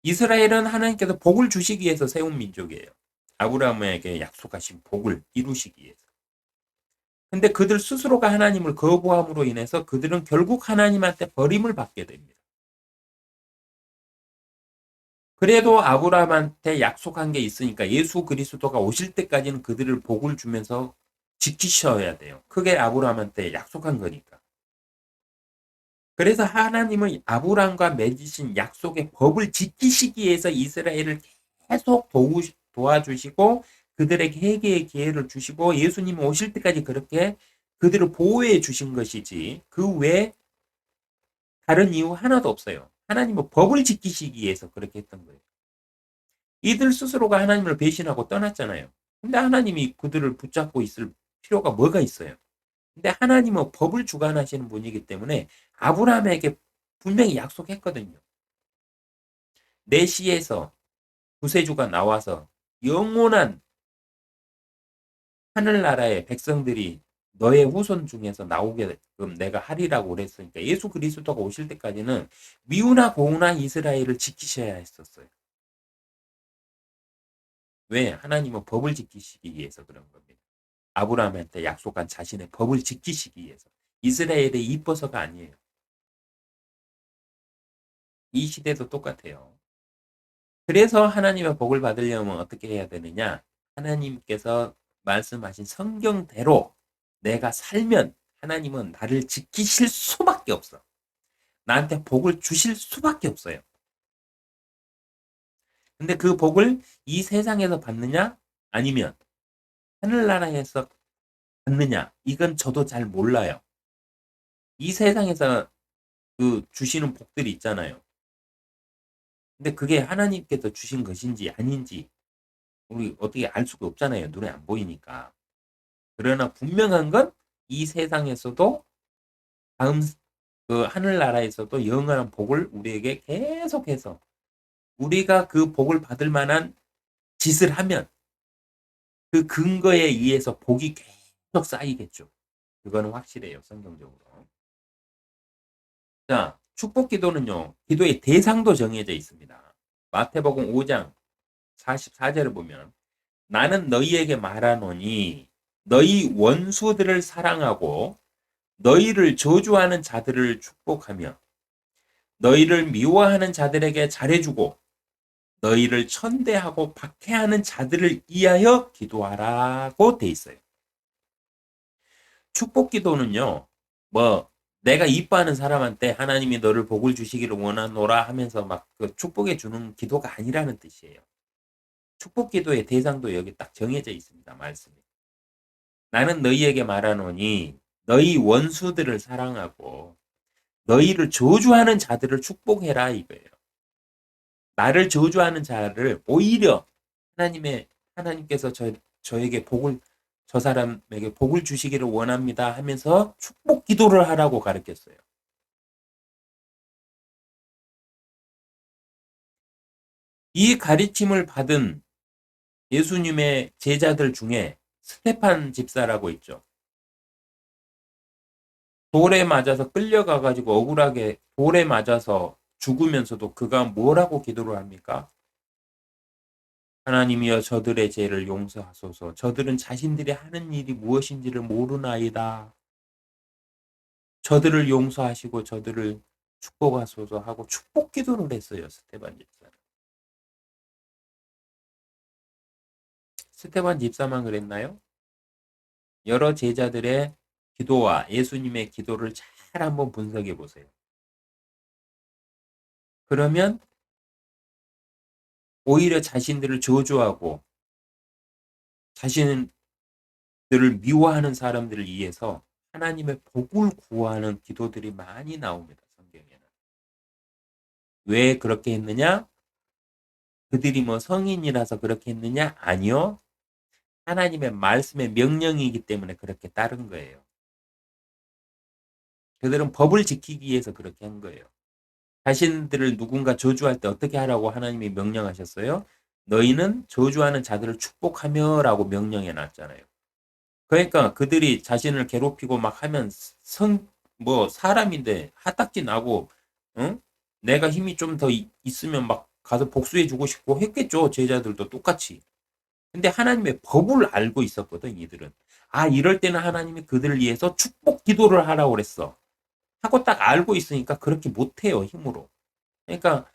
이스라엘은 하나님께서 복을 주시기 위해서 세운 민족이에요. 아브라함에게 약속하신 복을 이루시기 위해서. 근데 그들 스스로가 하나님을 거부함으로 인해서 그들은 결국 하나님한테 버림을 받게 됩니다. 그래도 아브라함한테 약속한 게 있으니까 예수 그리스도가 오실 때까지는 그들을 복을 주면서 지키셔야 돼요. 그게 아브라함한테 약속한 거니까. 그래서 하나님은 아브라함과 맺으신 약속의 법을 지키시기 위해서 이스라엘을 계속 도와주시고 그들에게 회개의 기회를 주시고 예수님 오실 때까지 그렇게 그들을 보호해 주신 것이지 그 외에 다른 이유 하나도 없어요. 하나님은 법을 지키시기 위해서 그렇게 했던 거예요. 이들 스스로가 하나님을 배신하고 떠났잖아요. 근데 하나님이 그들을 붙잡고 있을 필요가 뭐가 있어요? 근데 하나님은 법을 주관하시는 분이기 때문에 아브라함에게 분명히 약속했거든요. 내 씨에서 구세주가 나와서 영원한 하늘나라의 백성들이 너의 후손 중에서 나오게끔 내가 하리라고 그랬으니까 예수 그리스도가 오실 때까지는 미우나 고우나 이스라엘을 지키셔야 했었어요. 왜? 하나님은 법을 지키시기 위해서 그런 겁니다. 아브라함한테 약속한 자신의 법을 지키시기 위해서. 이스라엘이 이뻐서가 아니에요. 이 시대도 똑같아요. 그래서 하나님의 복을 받으려면 어떻게 해야 되느냐? 하나님께서 말씀하신 성경대로 내가 살면 하나님은 나를 지키실 수밖에 없어. 나한테 복을 주실 수밖에 없어요. 근데 그 복을 이 세상에서 받느냐? 아니면 하늘나라에서 받느냐? 이건 저도 잘 몰라요. 이 세상에서 그 주시는 복들이 있잖아요. 근데 그게 하나님께서 주신 것인지 아닌지 우리 어떻게 알 수가 없잖아요. 눈에 안 보이니까. 그러나 분명한 건 이 세상에서도 다음 그 하늘나라에서도 영원한 복을 우리에게 계속해서 우리가 그 복을 받을 만한 짓을 하면 그 근거에 의해서 복이 계속 쌓이겠죠. 그거는 확실해요. 성경적으로. 자, 축복 기도는요. 기도의 대상도 정해져 있습니다. 마태복음 5장 44절을 보면 나는 너희에게 말하노니 너희 원수들을 사랑하고 너희를 저주하는 자들을 축복하며 너희를 미워하는 자들에게 잘해주고 너희를 천대하고 박해하는 자들을 위하여 기도하라고 돼 있어요. 축복 기도는요. 뭐 내가 이뻐하는 사람한테 하나님이 너를 복을 주시기를 원하노라 하면서 막 그 축복해 주는 기도가 아니라는 뜻이에요. 축복 기도의 대상도 여기 딱 정해져 있습니다. 말씀이. 나는 너희에게 말하노니 너희 원수들을 사랑하고 너희를 저주하는 자들을 축복해라 이거예요. 나를 저주하는 자를 오히려 하나님께서 저에게 저 사람에게 복을 주시기를 원합니다 하면서 축복 기도를 하라고 가르쳤어요. 이 가르침을 받은 예수님의 제자들 중에 스테판 집사라고 있죠. 돌에 맞아서 끌려가가지고 억울하게 돌에 맞아서 죽으면서도 그가 뭐라고 기도를 합니까? 하나님이여 저들의 죄를 용서하소서. 저들은 자신들이 하는 일이 무엇인지를 모르나이다. 저들을 용서하시고 저들을 축복하소서 하고 축복 기도를 했어요. 스테반 집사는. 스테반 집사만 그랬나요? 여러 제자들의 기도와 예수님의 기도를 잘 한번 분석해 보세요. 그러면 오히려 자신들을 저주하고 자신들을 미워하는 사람들을 위해서 하나님의 복을 구하는 기도들이 많이 나옵니다. 성경에는. 왜 그렇게 했느냐? 그들이 뭐 성인이라서 그렇게 했느냐? 아니요. 하나님의 말씀의 명령이기 때문에 그렇게 따른 거예요. 그들은 법을 지키기 위해서 그렇게 한 거예요. 자신들을 누군가 저주할 때 어떻게 하라고 하나님이 명령하셨어요? 너희는 저주하는 자들을 축복하며 라고 명령해 놨잖아요. 그러니까 그들이 자신을 괴롭히고 막 하면 사람인데 하딱지 나고, 응? 내가 힘이 좀 더 있으면 막 가서 복수해 주고 싶고 했겠죠. 제자들도 똑같이. 근데 하나님의 법을 알고 있었거든, 이들은. 아, 이럴 때는 하나님이 그들을 위해서 축복 기도를 하라고 그랬어. 하고 딱 알고 있으니까 그렇게 못해요, 힘으로. 그러니까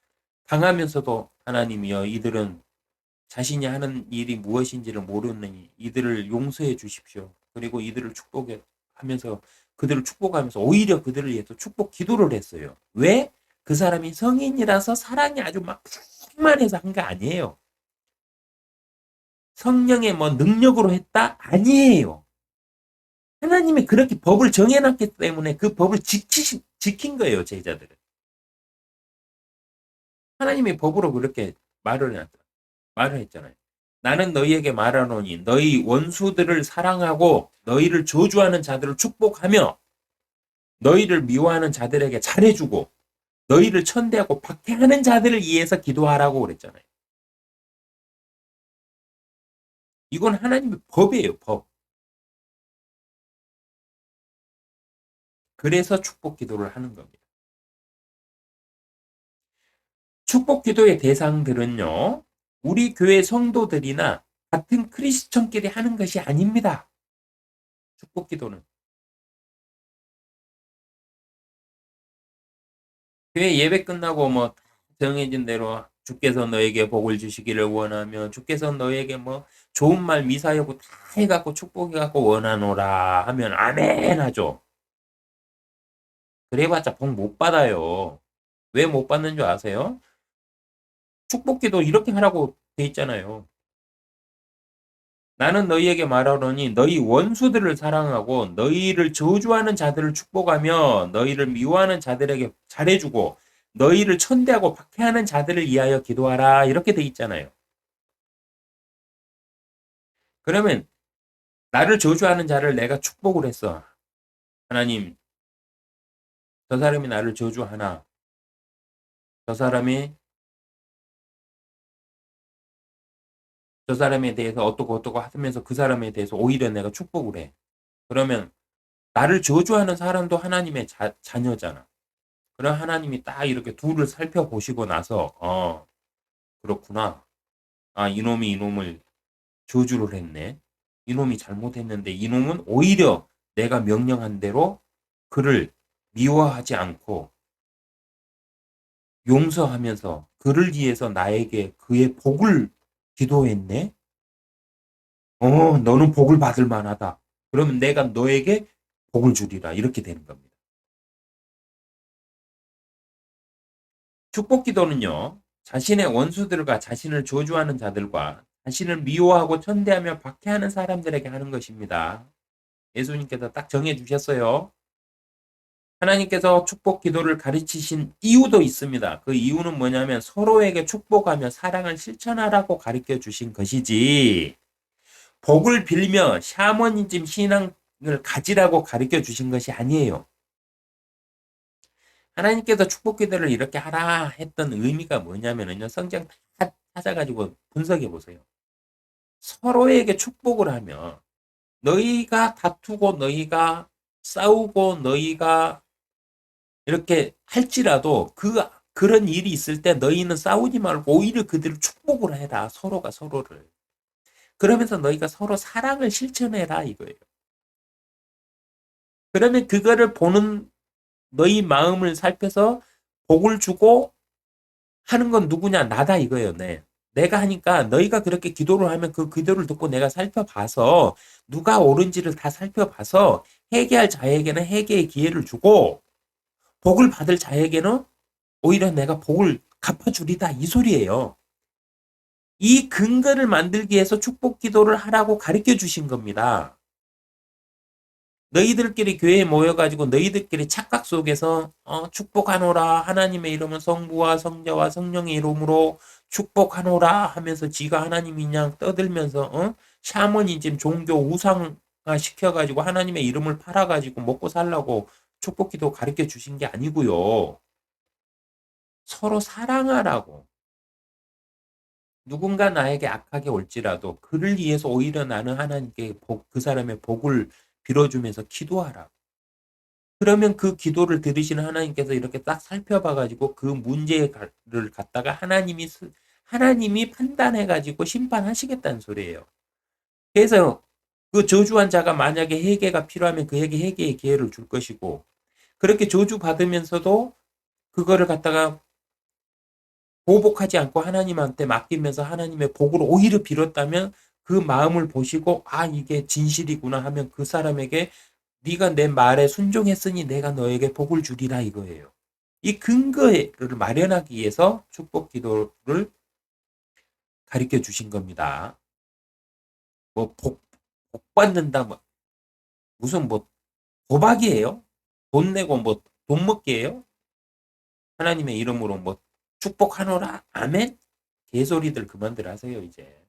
강하면서도 하나님이여 이들은 자신이 하는 일이 무엇인지를 모르느니 이들을 용서해 주십시오. 그리고 이들을 축복해 하면서 그들을 축복하면서 오히려 그들을 위해서 축복 기도를 했어요. 왜? 그 사람이 성인이라서 사랑이 아주 막 충만해서 한 게 아니에요. 성령의 뭐 능력으로 했다? 아니에요. 하나님이 그렇게 법을 정해놨기 때문에 그 법을 지킨 거예요, 제자들은. 하나님의 법으로 그렇게 말을 했잖아요. 나는 너희에게 말하노니 너희 원수들을 사랑하고 너희를 저주하는 자들을 축복하며 너희를 미워하는 자들에게 잘해주고 너희를 천대하고 박해하는 자들을 위해서 기도하라고 그랬잖아요. 이건 하나님의 법이에요, 법. 그래서 축복 기도를 하는 겁니다. 축복 기도의 대상들은요, 우리 교회 성도들이나 같은 크리스천끼리 하는 것이 아닙니다. 축복 기도는. 교회 예배 끝나고 뭐 정해진 대로 주께서 너에게 복을 주시기를 원하며 주께서 너에게 뭐 좋은 말 미사여구 다 해갖고 축복해갖고 원하노라 하면 아멘 하죠. 그래봤자 복 못 받아요. 왜 못 받는 줄 아세요? 축복기도 이렇게 하라고 돼 있잖아요. 나는 너희에게 말하노니 너희 원수들을 사랑하고 너희를 저주하는 자들을 축복하며 너희를 미워하는 자들에게 잘해주고 너희를 천대하고 박해하는 자들을 위하여 기도하라 이렇게 돼 있잖아요. 그러면 나를 저주하는 자를 내가 축복을 했어. 하나님, 저 사람이 나를 저주하나? 저 사람에 대해서 어떻고 하면서 그 사람에 대해서 오히려 내가 축복을 해. 그러면 나를 저주하는 사람도 하나님의 자녀잖아. 그럼 하나님이 딱 이렇게 둘을 살펴보시고 나서 그렇구나. 아, 이놈이 이놈을 저주를 했네. 이놈이 잘못했는데 이놈은 오히려 내가 명령한 대로 그를 미워하지 않고 용서하면서 그를 위해서 나에게 그의 복을 기도했네. 너는 복을 받을 만하다. 그러면 내가 너에게 복을 주리라. 이렇게 되는 겁니다. 축복 기도는요, 자신의 원수들과 자신을 저주하는 자들과 자신을 미워하고 천대하며 박해하는 사람들에게 하는 것입니다. 예수님께서 딱 정해 주셨어요. 하나님께서 축복 기도를 가르치신 이유도 있습니다. 그 이유는 뭐냐면 서로에게 축복하며 사랑을 실천하라고 가르쳐 주신 것이지, 복을 빌며 샤머니즘 신앙을 가지라고 가르쳐 주신 것이 아니에요. 하나님께서 축복 기도를 이렇게 하라 했던 의미가 뭐냐면요. 성경 다 찾아가지고 분석해 보세요. 서로에게 축복을 하며 너희가 다투고 너희가 싸우고 너희가 이렇게 할지라도 그 그런 일이 있을 때 너희는 싸우지 말고 오히려 그들을 축복을 해라. 서로가 서로를. 그러면서 너희가 서로 사랑을 실천해라 이거예요. 그러면 그거를 보는 너희 마음을 살펴서 복을 주고 하는 건 누구냐? 나다 이거예요. 네. 내가 하니까 너희가 그렇게 기도를 하면 그 기도를 듣고 내가 살펴봐서 누가 옳은지를 다 살펴봐서 회개할 자에게는 회개의 기회를 주고 복을 받을 자에게는 오히려 내가 복을 갚아주리다 이 소리예요. 이 근거를 만들기 위해서 축복 기도를 하라고 가르쳐 주신 겁니다. 너희들끼리 교회에 모여가지고 너희들끼리 착각 속에서 축복하노라 하나님의 이름은 성부와 성자와 성령의 이름으로 축복하노라 하면서 지가 하나님이냐 떠들면서 샤머니즘 종교 우상화 시켜가지고 하나님의 이름을 팔아가지고 먹고 살라고 축복기도 가르쳐 주신 게 아니고요. 서로 사랑하라고. 누군가 나에게 악하게 올지라도 그를 위해서 오히려 나는 하나님께 그 사람의 복을 빌어주면서 기도하라. 그러면 그 기도를 들으시는 하나님께서 이렇게 딱 살펴봐가지고 그 문제를 갖다가 하나님이 판단해가지고 심판하시겠다는 소리예요. 그래서 그 저주한 자가 만약에 회개가 필요하면 그에게 회개의 기회를 줄 것이고 그렇게 저주 받으면서도 그거를 갖다가 보복하지 않고 하나님한테 맡기면서 하나님의 복으로 오히려 빌었다면 그 마음을 보시고 아 이게 진실이구나 하면 그 사람에게 네가 내 말에 순종했으니 내가 너에게 복을 주리라 이거예요. 이 근거를 마련하기 위해서 축복 기도를 가르쳐 주신 겁니다. 뭐 복 받는다 뭐 무슨 뭐 도박이에요? 돈 내고 뭐 돈 먹기예요? 하나님의 이름으로 뭐 축복하노라 아멘? 개소리들 그만들 하세요 이제.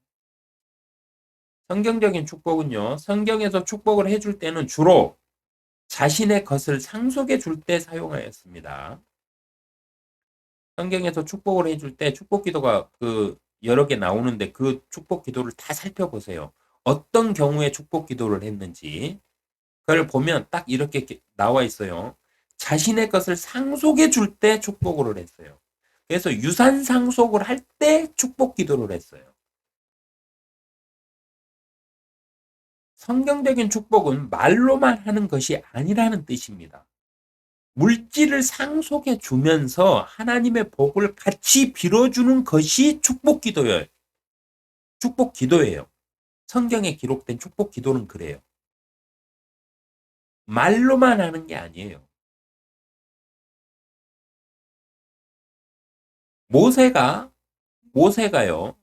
성경적인 축복은요. 성경에서 축복을 해줄 때는 주로 자신의 것을 상속해 줄 때 사용하였습니다. 성경에서 축복을 해줄 때 축복 기도가 여러 개 나오는데 그 축복 기도를 다 살펴보세요. 어떤 경우에 축복 기도를 했는지 그걸 보면 딱 이렇게 나와 있어요. 자신의 것을 상속해 줄 때 축복을 했어요. 그래서 유산 상속을 할 때 축복 기도를 했어요. 성경적인 축복은 말로만 하는 것이 아니라는 뜻입니다. 물질을 상속해 주면서 하나님의 복을 같이 빌어주는 것이 축복 기도예요. 축복 기도예요. 성경에 기록된 축복 기도는 그래요. 말로만 하는 게 아니에요. 모세가요.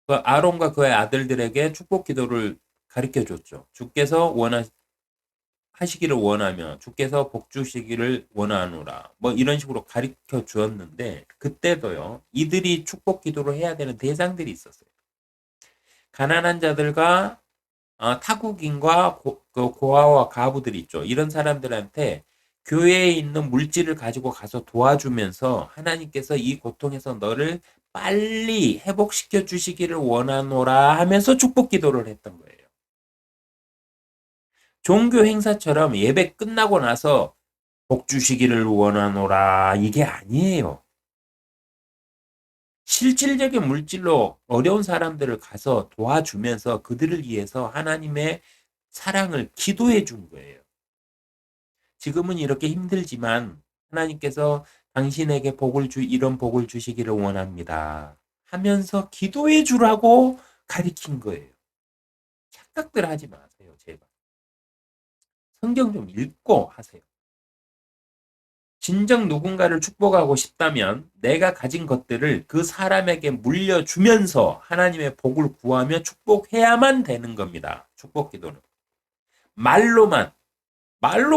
그 아론과 그의 아들들에게 축복 기도를 가르쳐 줬죠. 주께서 하시기를 원하며 주께서 복 주시기를 원하노라. 뭐 이런 식으로 가르쳐 주었는데 그때도요. 이들이 축복 기도를 해야 되는 대상들이 있었어요. 가난한 자들과 타국인과 고아와 가부들이 있죠. 이런 사람들한테 교회에 있는 물질을 가지고 가서 도와주면서 하나님께서 이 고통에서 너를 빨리 회복시켜 주시기를 원하노라 하면서 축복 기도를 했던 거예요. 종교 행사처럼 예배 끝나고 나서 복 주시기를 원하노라 이게 아니에요. 실질적인 물질로 어려운 사람들을 가서 도와주면서 그들을 위해서 하나님의 사랑을 기도해 준 거예요. 지금은 이렇게 힘들지만 하나님께서 당신에게 이런 복을 주시기를 원합니다. 하면서 기도해 주라고 가리킨 거예요. 착각들 하지 마세요, 제발. 성경 좀 읽고 하세요. 진정 누군가를 축복하고 싶다면 내가 가진 것들을 그 사람에게 물려주면서 하나님의 복을 구하며 축복해야만 되는 겁니다. 축복 기도는. 말로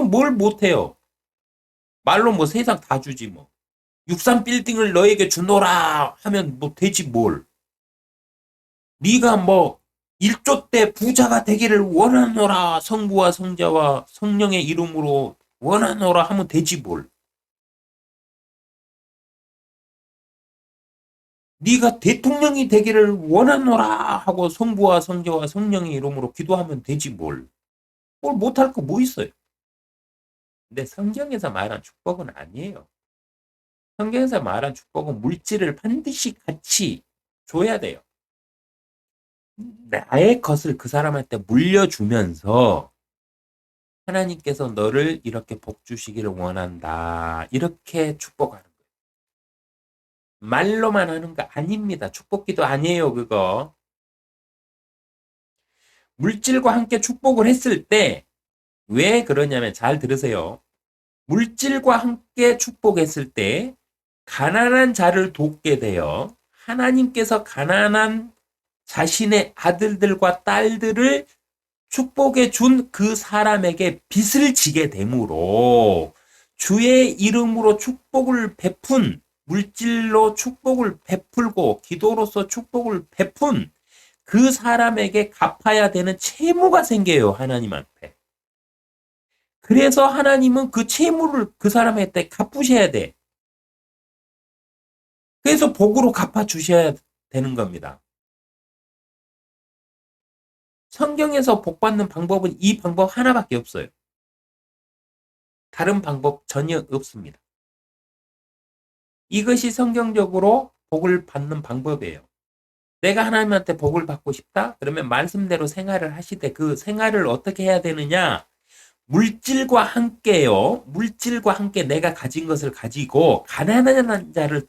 뭘 못해요. 말로 뭐 세상 다 주지 뭐. 63 빌딩을 너에게 주노라 하면 뭐 되지 뭘. 네가 뭐 1조 때 부자가 되기를 원하노라 성부와 성자와 성령의 이름으로 원하노라 하면 되지 뭘. 네가 대통령이 되기를 원하노라 하고 성부와 성자와 성령의 이름으로 기도하면 되지 뭘. 뭘 못할 거 뭐 있어요. 근데 성경에서 말한 축복은 아니에요. 성경에서 말한 축복은 물질을 반드시 같이 줘야 돼요. 나의 것을 그 사람한테 물려주면서 하나님께서 너를 이렇게 복 주시기를 원한다. 이렇게 축복하는 거예요. 말로만 하는 거 아닙니다. 축복기도 아니에요, 그거. 물질과 함께 축복을 했을 때 왜 그러냐면 잘 들으세요. 물질과 함께 축복했을 때 가난한 자를 돕게 되어 하나님께서 가난한 자신의 아들들과 딸들을 축복해 준 그 사람에게 빚을 지게 되므로 주의 이름으로 축복을 베푼 물질로 축복을 베풀고 기도로서 축복을 베푼 그 사람에게 갚아야 되는 채무가 생겨요, 하나님 앞에. 그래서 하나님은 그 채무를 그 사람한테 갚으셔야 돼. 그래서 복으로 갚아주셔야 되는 겁니다. 성경에서 복 받는 방법은 이 방법 하나밖에 없어요. 다른 방법 전혀 없습니다. 이것이 성경적으로 복을 받는 방법이에요. 내가 하나님한테 복을 받고 싶다? 그러면 말씀대로 생활을 하시되 그 생활을 어떻게 해야 되느냐? 물질과 함께요. 물질과 함께 내가 가진 것을 가지고 가난한 자를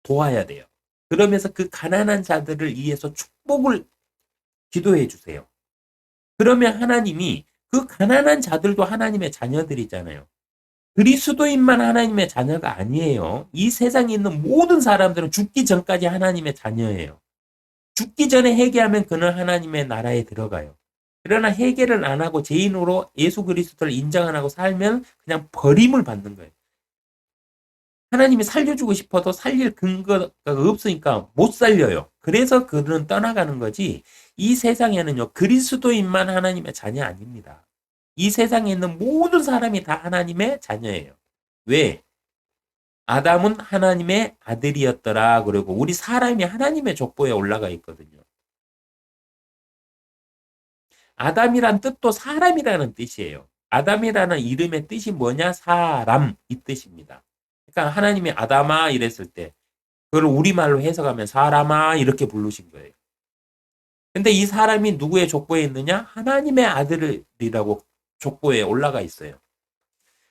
도와야 돼요. 그러면서 그 가난한 자들을 위해서 축복을 기도해 주세요. 그러면 하나님이 그 가난한 자들도 하나님의 자녀들이잖아요. 그리스도인만 하나님의 자녀가 아니에요. 이 세상에 있는 모든 사람들은 죽기 전까지 하나님의 자녀예요. 죽기 전에 회개하면 그는 하나님의 나라에 들어가요. 그러나 회개를 안 하고 죄인으로 예수 그리스도를 인정 안 하고 살면 그냥 버림을 받는 거예요. 하나님이 살려주고 싶어도 살릴 근거가 없으니까 못 살려요. 그래서 그들은 떠나가는 거지. 이 세상에는요, 그리스도인만 하나님의 자녀 아닙니다. 이 세상에 있는 모든 사람이 다 하나님의 자녀예요. 왜? 아담은 하나님의 아들이었더라. 그리고 우리 사람이 하나님의 족보에 올라가 있거든요. 아담이란 뜻도 사람이라는 뜻이에요. 아담이라는 이름의 뜻이 뭐냐? 사람, 이 뜻입니다. 그러니까 하나님이 아담아 이랬을 때 그걸 우리말로 해석하면 사람아 이렇게 부르신 거예요. 근데 이 사람이 누구의 족보에 있느냐? 하나님의 아들이라고 족보에 올라가 있어요.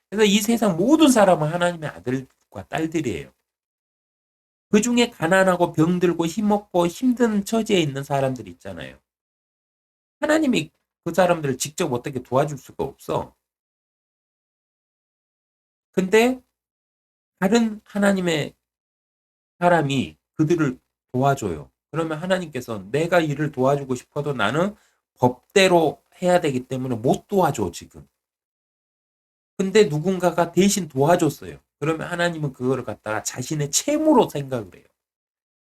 그래서 이 세상 모든 사람은 하나님의 아들과 딸들이에요. 그 중에 가난하고 병들고 힘없고 힘든 처지에 있는 사람들 있잖아요. 하나님이 그 사람들을 직접 어떻게 도와줄 수가 없어. 근데 다른 하나님의 사람이 그들을 도와줘요. 그러면 하나님께서 내가 이를 도와주고 싶어도 나는 법대로 해야 되기 때문에 못 도와줘, 지금. 근데 누군가가 대신 도와줬어요. 그러면 하나님은 그거를 갖다가 자신의 채무로 생각을 해요.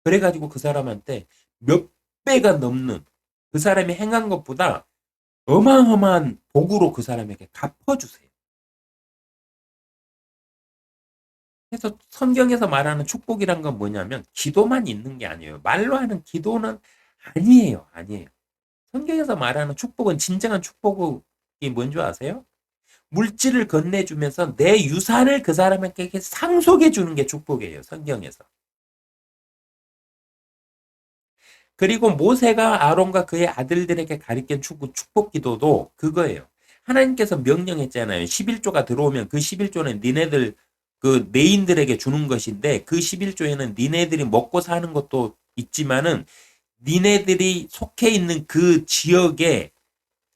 그래가지고 그 사람한테 몇 배가 넘는 그 사람이 행한 것보다 어마어마한 복으로 그 사람에게 갚아주세요. 그래서 성경에서 말하는 축복이란 건 뭐냐면 기도만 있는 게 아니에요. 말로 하는 기도는 아니에요. 아니에요. 성경에서 말하는 축복은 진정한 축복이 뭔지 아세요? 물질을 건네주면서 내 유산을 그 사람에게 상속해 주는 게 축복이에요. 성경에서. 그리고 모세가 아론과 그의 아들들에게 가르친 축복 기도도 그거예요. 하나님께서 명령했잖아요. 11조가 들어오면 그 11조는 니네들 그 내인들에게 주는 것인데 그 11조에는 니네들이 먹고 사는 것도 있지만은 니네들이 속해 있는 그 지역에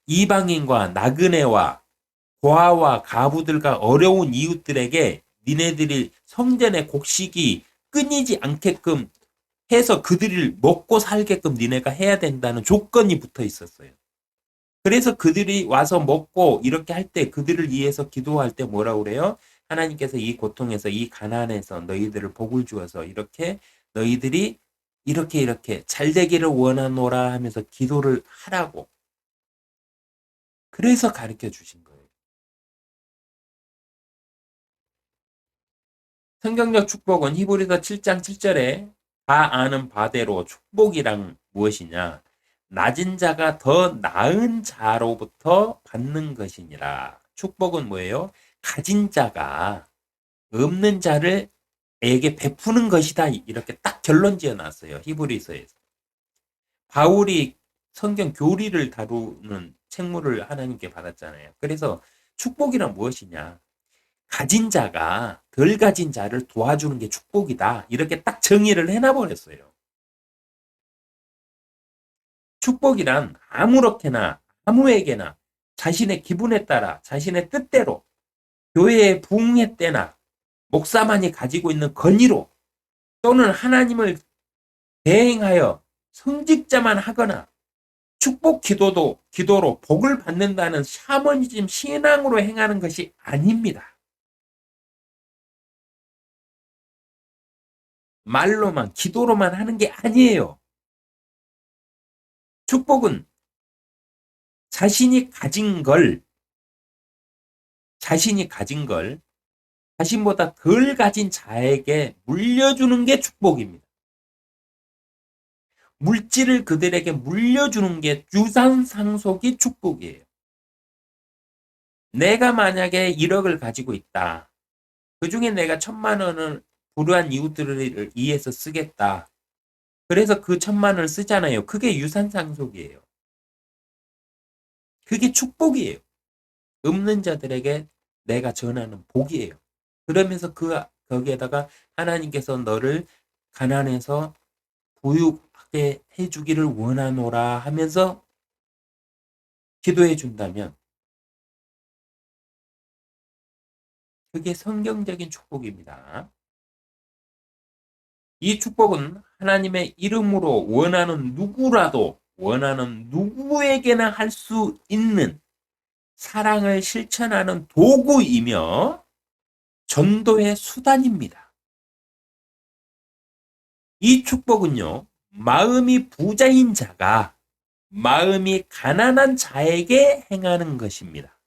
이방인과 나그네와 고아와 가부들과 어려운 이웃들에게 니네들이 성전의 곡식이 끊이지 않게끔 해서 그들을 먹고 살게끔 니네가 해야 된다는 조건이 붙어 있었어요. 그래서 그들이 와서 먹고 이렇게 할 때 그들을 위해서 기도할 때 뭐라고 그래요? 하나님께서 이 고통에서 이 가난에서 너희들을 복을 주어서 이렇게 너희들이 이렇게 잘 되기를 원하노라 하면서 기도를 하라고. 그래서 가르쳐 주신 거예요. 성경적 축복은 히브리서 7장 7절에 다 아는 바대로 축복이란 무엇이냐? 낮은 자가 더 나은 자로부터 받는 것이니라. 축복은 뭐예요? 가진 자가 없는 자를 에게 베푸는 것이다. 이렇게 딱 결론 지어 놨어요. 히브리서에서. 바울이 성경 교리를 다루는 책무를 하나님께 받았잖아요. 그래서 축복이란 무엇이냐? 가진 자가 덜 가진 자를 도와주는 게 축복이다. 이렇게 딱 정의를 해놔버렸어요. 축복이란 아무렇게나 아무에게나 자신의 기분에 따라 자신의 뜻대로 교회의 부흥회 때나 목사만이 가지고 있는 권위로 또는 하나님을 대행하여 성직자만 하거나 축복 기도로 복을 받는다는 샤머니즘 신앙으로 행하는 것이 아닙니다. 말로만 기도로만 하는 게 아니에요. 축복은 자신이 가진 걸 자신보다 덜 가진 자에게 물려주는 게 축복입니다. 물질을 그들에게 물려주는 게 유산 상속이 축복이에요. 내가 만약에 1억을 가지고 있다. 그 중에 내가 1,000만 원을 불우한 이웃들을 위해서 쓰겠다. 그래서 그 1,000만 원을 쓰잖아요. 그게 유산 상속이에요. 그게 축복이에요. 없는 자들에게 내가 전하는 복이에요. 그러면서 거기에다가 하나님께서 너를 가난해서 부유하게 해주기를 원하노라 하면서 기도해 준다면 그게 성경적인 축복입니다. 이 축복은 하나님의 이름으로 원하는 누구에게나 할 수 있는 사랑을 실천하는 도구이며 전도의 수단입니다. 이 축복은요, 마음이 부자인 자가 마음이 가난한 자에게 행하는 것입니다.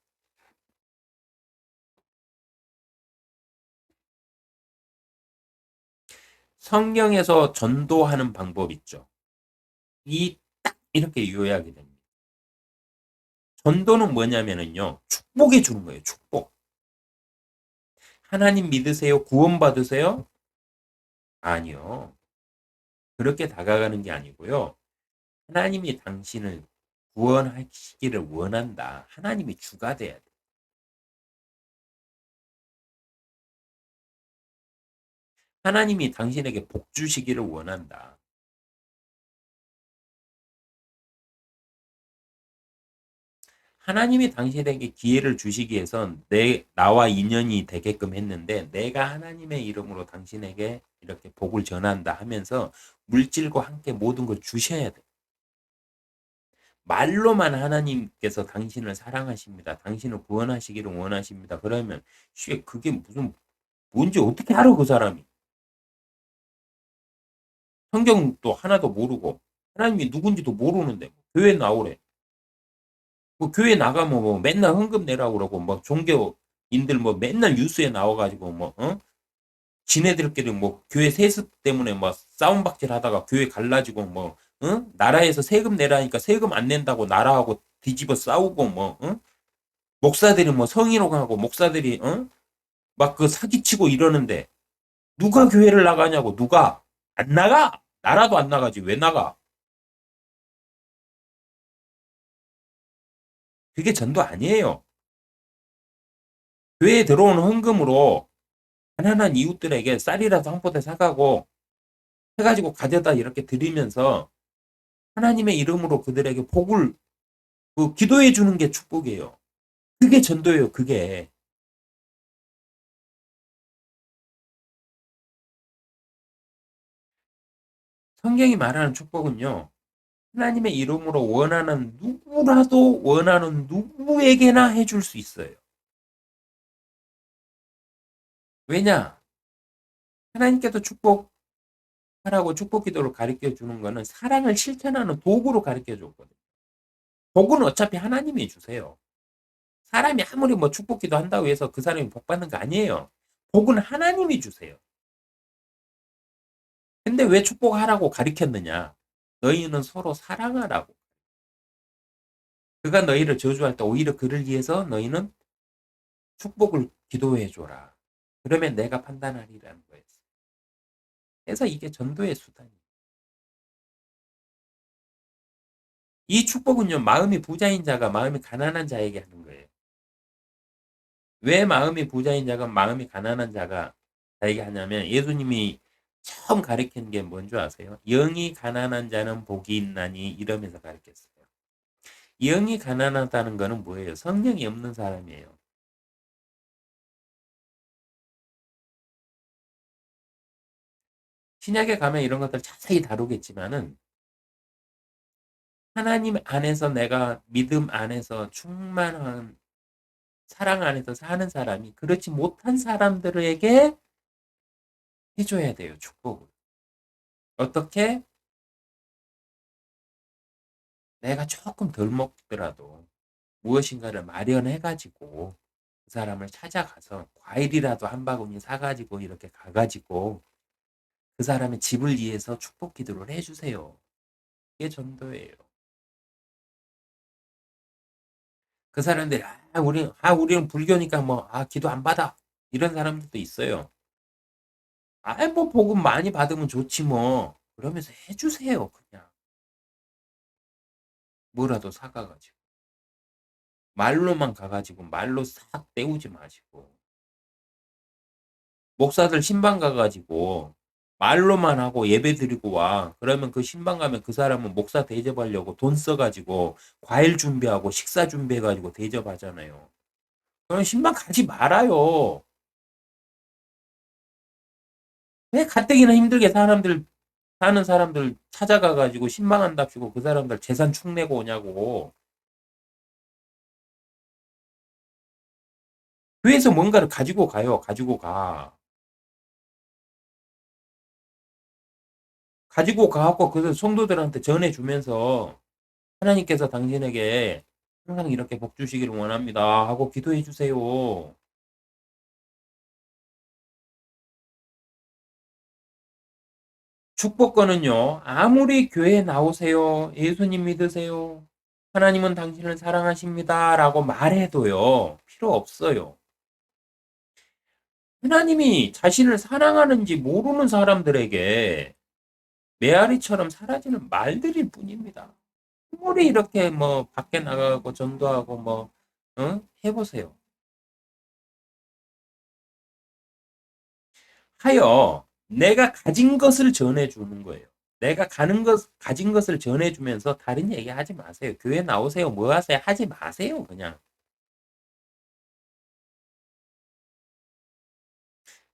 성경에서 전도하는 방법 있죠. 딱 이렇게 요약이 됩니다. 전도는 뭐냐면요, 축복해 주는 거예요. 축복. 하나님 믿으세요? 구원 받으세요? 아니요. 그렇게 다가가는 게 아니고요. 하나님이 당신을 구원하시기를 원한다. 하나님이 주가 돼야 돼. 하나님이 당신에게 복 주시기를 원한다. 하나님이 당신에게 기회를 주시기 위해선 나와 인연이 되게끔 했는데 내가 하나님의 이름으로 당신에게 이렇게 복을 전한다 하면서 물질과 함께 모든 걸 주셔야 돼. 말로만 하나님께서 당신을 사랑하십니다. 당신을 구원하시기를 원하십니다. 그러면 그게 뭔지 어떻게 알아 그 사람이. 성경도 하나도 모르고 하나님이 누군지도 모르는데 교회 나오래. 뭐 교회 나가면 뭐 맨날 헌금 내라고 그러고 뭐 종교인들 뭐 맨날 뉴스에 나와가지고 뭐 지네들끼리 뭐 교회 세습 때문에 뭐 싸움박질 하다가 교회 갈라지고 뭐 나라에서 세금 내라니까 세금 안 낸다고 나라하고 뒤집어 싸우고 뭐 목사들이 뭐 성희롱하고 목사들이 막 그 사기치고 이러는데 누가 교회를 나가냐고. 누가 안 나가. 나라도 안 나가지 왜 나가. 그게 전도 아니에요. 교회에 들어오는 헌금으로 가난한 이웃들에게 쌀이라도 한 포대 사가고 해가지고 가져다 이렇게 드리면서 하나님의 이름으로 그들에게 복을 기도해 주는 게 축복이에요. 그게 전도예요. 그게. 성경이 말하는 축복은요. 하나님의 이름으로 원하는 누구에게나 해줄 수 있어요. 왜냐? 하나님께서 축복하라고 축복 기도를 가르쳐 주는 거는 사랑을 실천하는 도구로 가르쳐 줬거든요. 복은 어차피 하나님이 주세요. 사람이 아무리 뭐 축복 기도 한다고 해서 그 사람이 복 받는 거 아니에요. 복은 하나님이 주세요. 근데 왜 축복하라고 가르쳤느냐? 너희는 서로 사랑하라고. 그가 너희를 저주할 때 오히려 그를 위해서 너희는 축복을 기도해 줘라. 그러면 내가 판단하리라는 거예요. 그래서 이게 전도의 수단이에요. 이 축복은요, 마음이 부자인 자가 마음이 가난한 자에게 하는 거예요. 왜 마음이 부자인 자가 마음이 가난한 자가 자에게 하냐면 예수님이 처음 가르치는 게 뭔 줄 아세요? 영이 가난한 자는 복이 있나니 이러면서 가르쳤어요. 영이 가난하다는 거는 뭐예요? 성령이 없는 사람이에요. 신약에 가면 이런 것들 자세히 다루겠지만은 하나님 안에서 내가 믿음 안에서 충만한 사랑 안에서 사는 사람이 그렇지 못한 사람들에게 해줘야 돼요, 축복을. 어떻게? 내가 조금 덜 먹더라도 무엇인가를 마련해가지고 그 사람을 찾아가서 과일이라도 한 바구니 사가지고 이렇게 가가지고 그 사람의 집을 위해서 축복 기도를 해주세요. 이게 전도예요. 그 사람들이 우리는 불교니까 뭐 기도 안 받아 이런 사람들도 있어요. 뭐 복음 많이 받으면 좋지 뭐 그러면서 해주세요. 그냥 뭐라도 사가가지고 말로만 가가지고 말로 싹 때우지 마시고 목사들 신방 가가지고 말로만 하고 예배 드리고 와. 그러면 그 신방 가면 그 사람은 목사 대접하려고 돈 써가지고 과일 준비하고 식사 준비해가지고 대접하잖아요. 그럼 신방 가지 말아요. 왜 가뜩이나 힘들게 사는 사람들 찾아가가지고 신방한답시고 그 사람들 재산 축내고 오냐고. 교회에서 뭔가를 가지고 가요. 가지고 가. 가지고 가갖고 그 성도들한테 전해주면서 하나님께서 당신에게 항상 이렇게 복 주시기를 원합니다 하고 기도해 주세요. 축복권은요, 아무리 교회에 나오세요, 예수님 믿으세요, 하나님은 당신을 사랑하십니다 라고 말해도요, 필요 없어요. 하나님이 자신을 사랑하는지 모르는 사람들에게 메아리처럼 사라지는 말들일 뿐입니다. 아무리 이렇게 뭐 밖에 나가고 전도하고 뭐 해보세요. 하여 내가 가진 것을 전해주는 거예요. 내가 가진 것을 전해주면서 다른 얘기 하지 마세요. 교회 나오세요. 뭐 하세요? 하지 마세요. 그냥.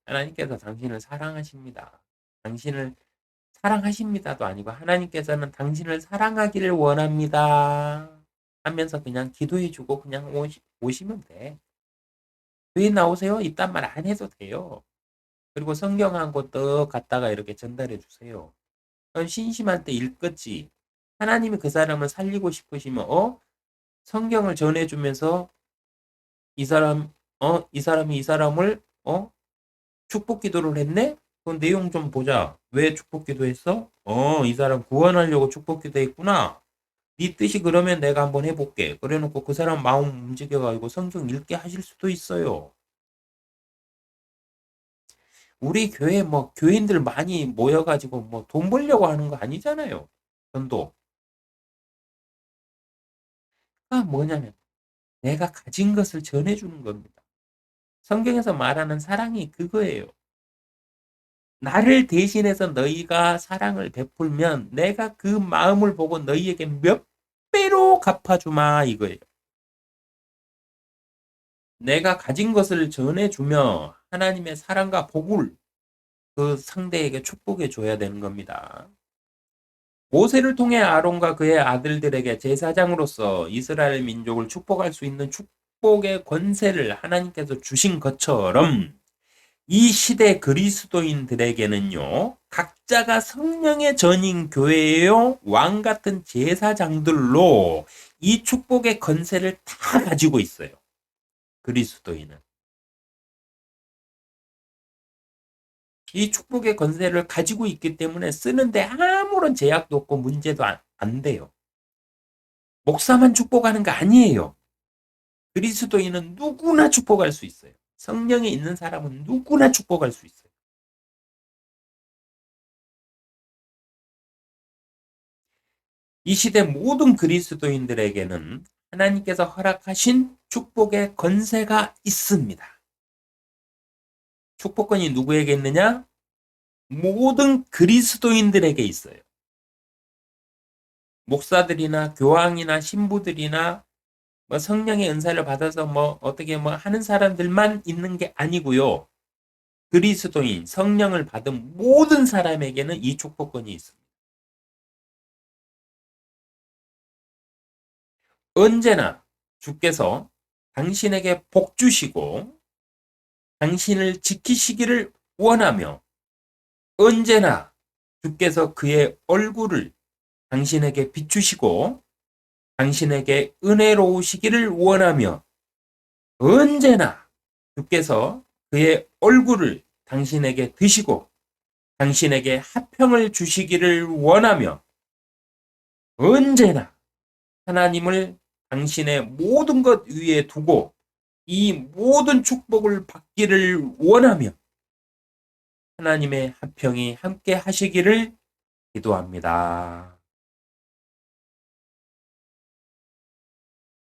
하나님께서 당신을 사랑하십니다. 당신을 사랑하십니다도 아니고 하나님께서는 당신을 사랑하기를 원합니다. 하면서 그냥 기도해주고 그냥 오시면 돼. 교회 나오세요? 이딴 말 안 해도 돼요. 그리고 성경 한 곳 더 갖다가 이렇게 전달해 주세요. 심심할 때 읽겠지. 하나님이 그 사람을 살리고 싶으시면 성경을 전해주면서 이 사람 이 사람이 이 사람을 축복 기도를 했네? 그 내용 좀 보자. 왜 축복 기도했어? 이 사람 구원하려고 축복 기도했구나. 네 뜻이 그러면 내가 한번 해볼게. 그래놓고 그 사람 마음 움직여가지고 성경 읽게 하실 수도 있어요. 우리 교회 뭐 교인들 많이 모여가지고 뭐 돈 벌려고 하는 거 아니잖아요. 전도. 뭐냐면 내가 가진 것을 전해주는 겁니다. 성경에서 말하는 사랑이 그거예요. 나를 대신해서 너희가 사랑을 베풀면 내가 그 마음을 보고 너희에게 몇 배로 갚아주마 이거예요. 내가 가진 것을 전해주며 하나님의 사랑과 복을 그 상대에게 축복해 줘야 되는 겁니다. 모세를 통해 아론과 그의 아들들에게 제사장으로서 이스라엘 민족을 축복할 수 있는 축복의 권세를 하나님께서 주신 것처럼 이 시대 그리스도인들에게는요, 각자가 성령의 전인 교회요, 왕 같은 제사장들로 이 축복의 권세를 다 가지고 있어요. 그리스도인은. 이 축복의 권세를 가지고 있기 때문에 쓰는데 아무런 제약도 없고 문제도 안 돼요. 목사만 축복하는 거 아니에요. 그리스도인은 누구나 축복할 수 있어요. 성령이 있는 사람은 누구나 축복할 수 있어요. 이 시대 모든 그리스도인들에게는 하나님께서 허락하신 축복의 권세가 있습니다. 축복권이 누구에게 있느냐? 모든 그리스도인들에게 있어요. 목사들이나 교황이나 신부들이나 뭐 성령의 은사를 받아서 뭐 어떻게 뭐 하는 사람들만 있는 게 아니고요. 그리스도인, 성령을 받은 모든 사람에게는 이 축복권이 있습니다. 언제나 주께서 당신에게 복 주시고 당신을 지키시기를 원하며 언제나 주께서 그의 얼굴을 당신에게 비추시고 당신에게 은혜로우시기를 원하며 언제나 주께서 그의 얼굴을 당신에게 드시고 당신에게 화평을 주시기를 원하며 언제나 하나님을 당신의 모든 것 위에 두고 이 모든 축복을 받기를 원하며 하나님의 화평이 함께 하시기를 기도합니다.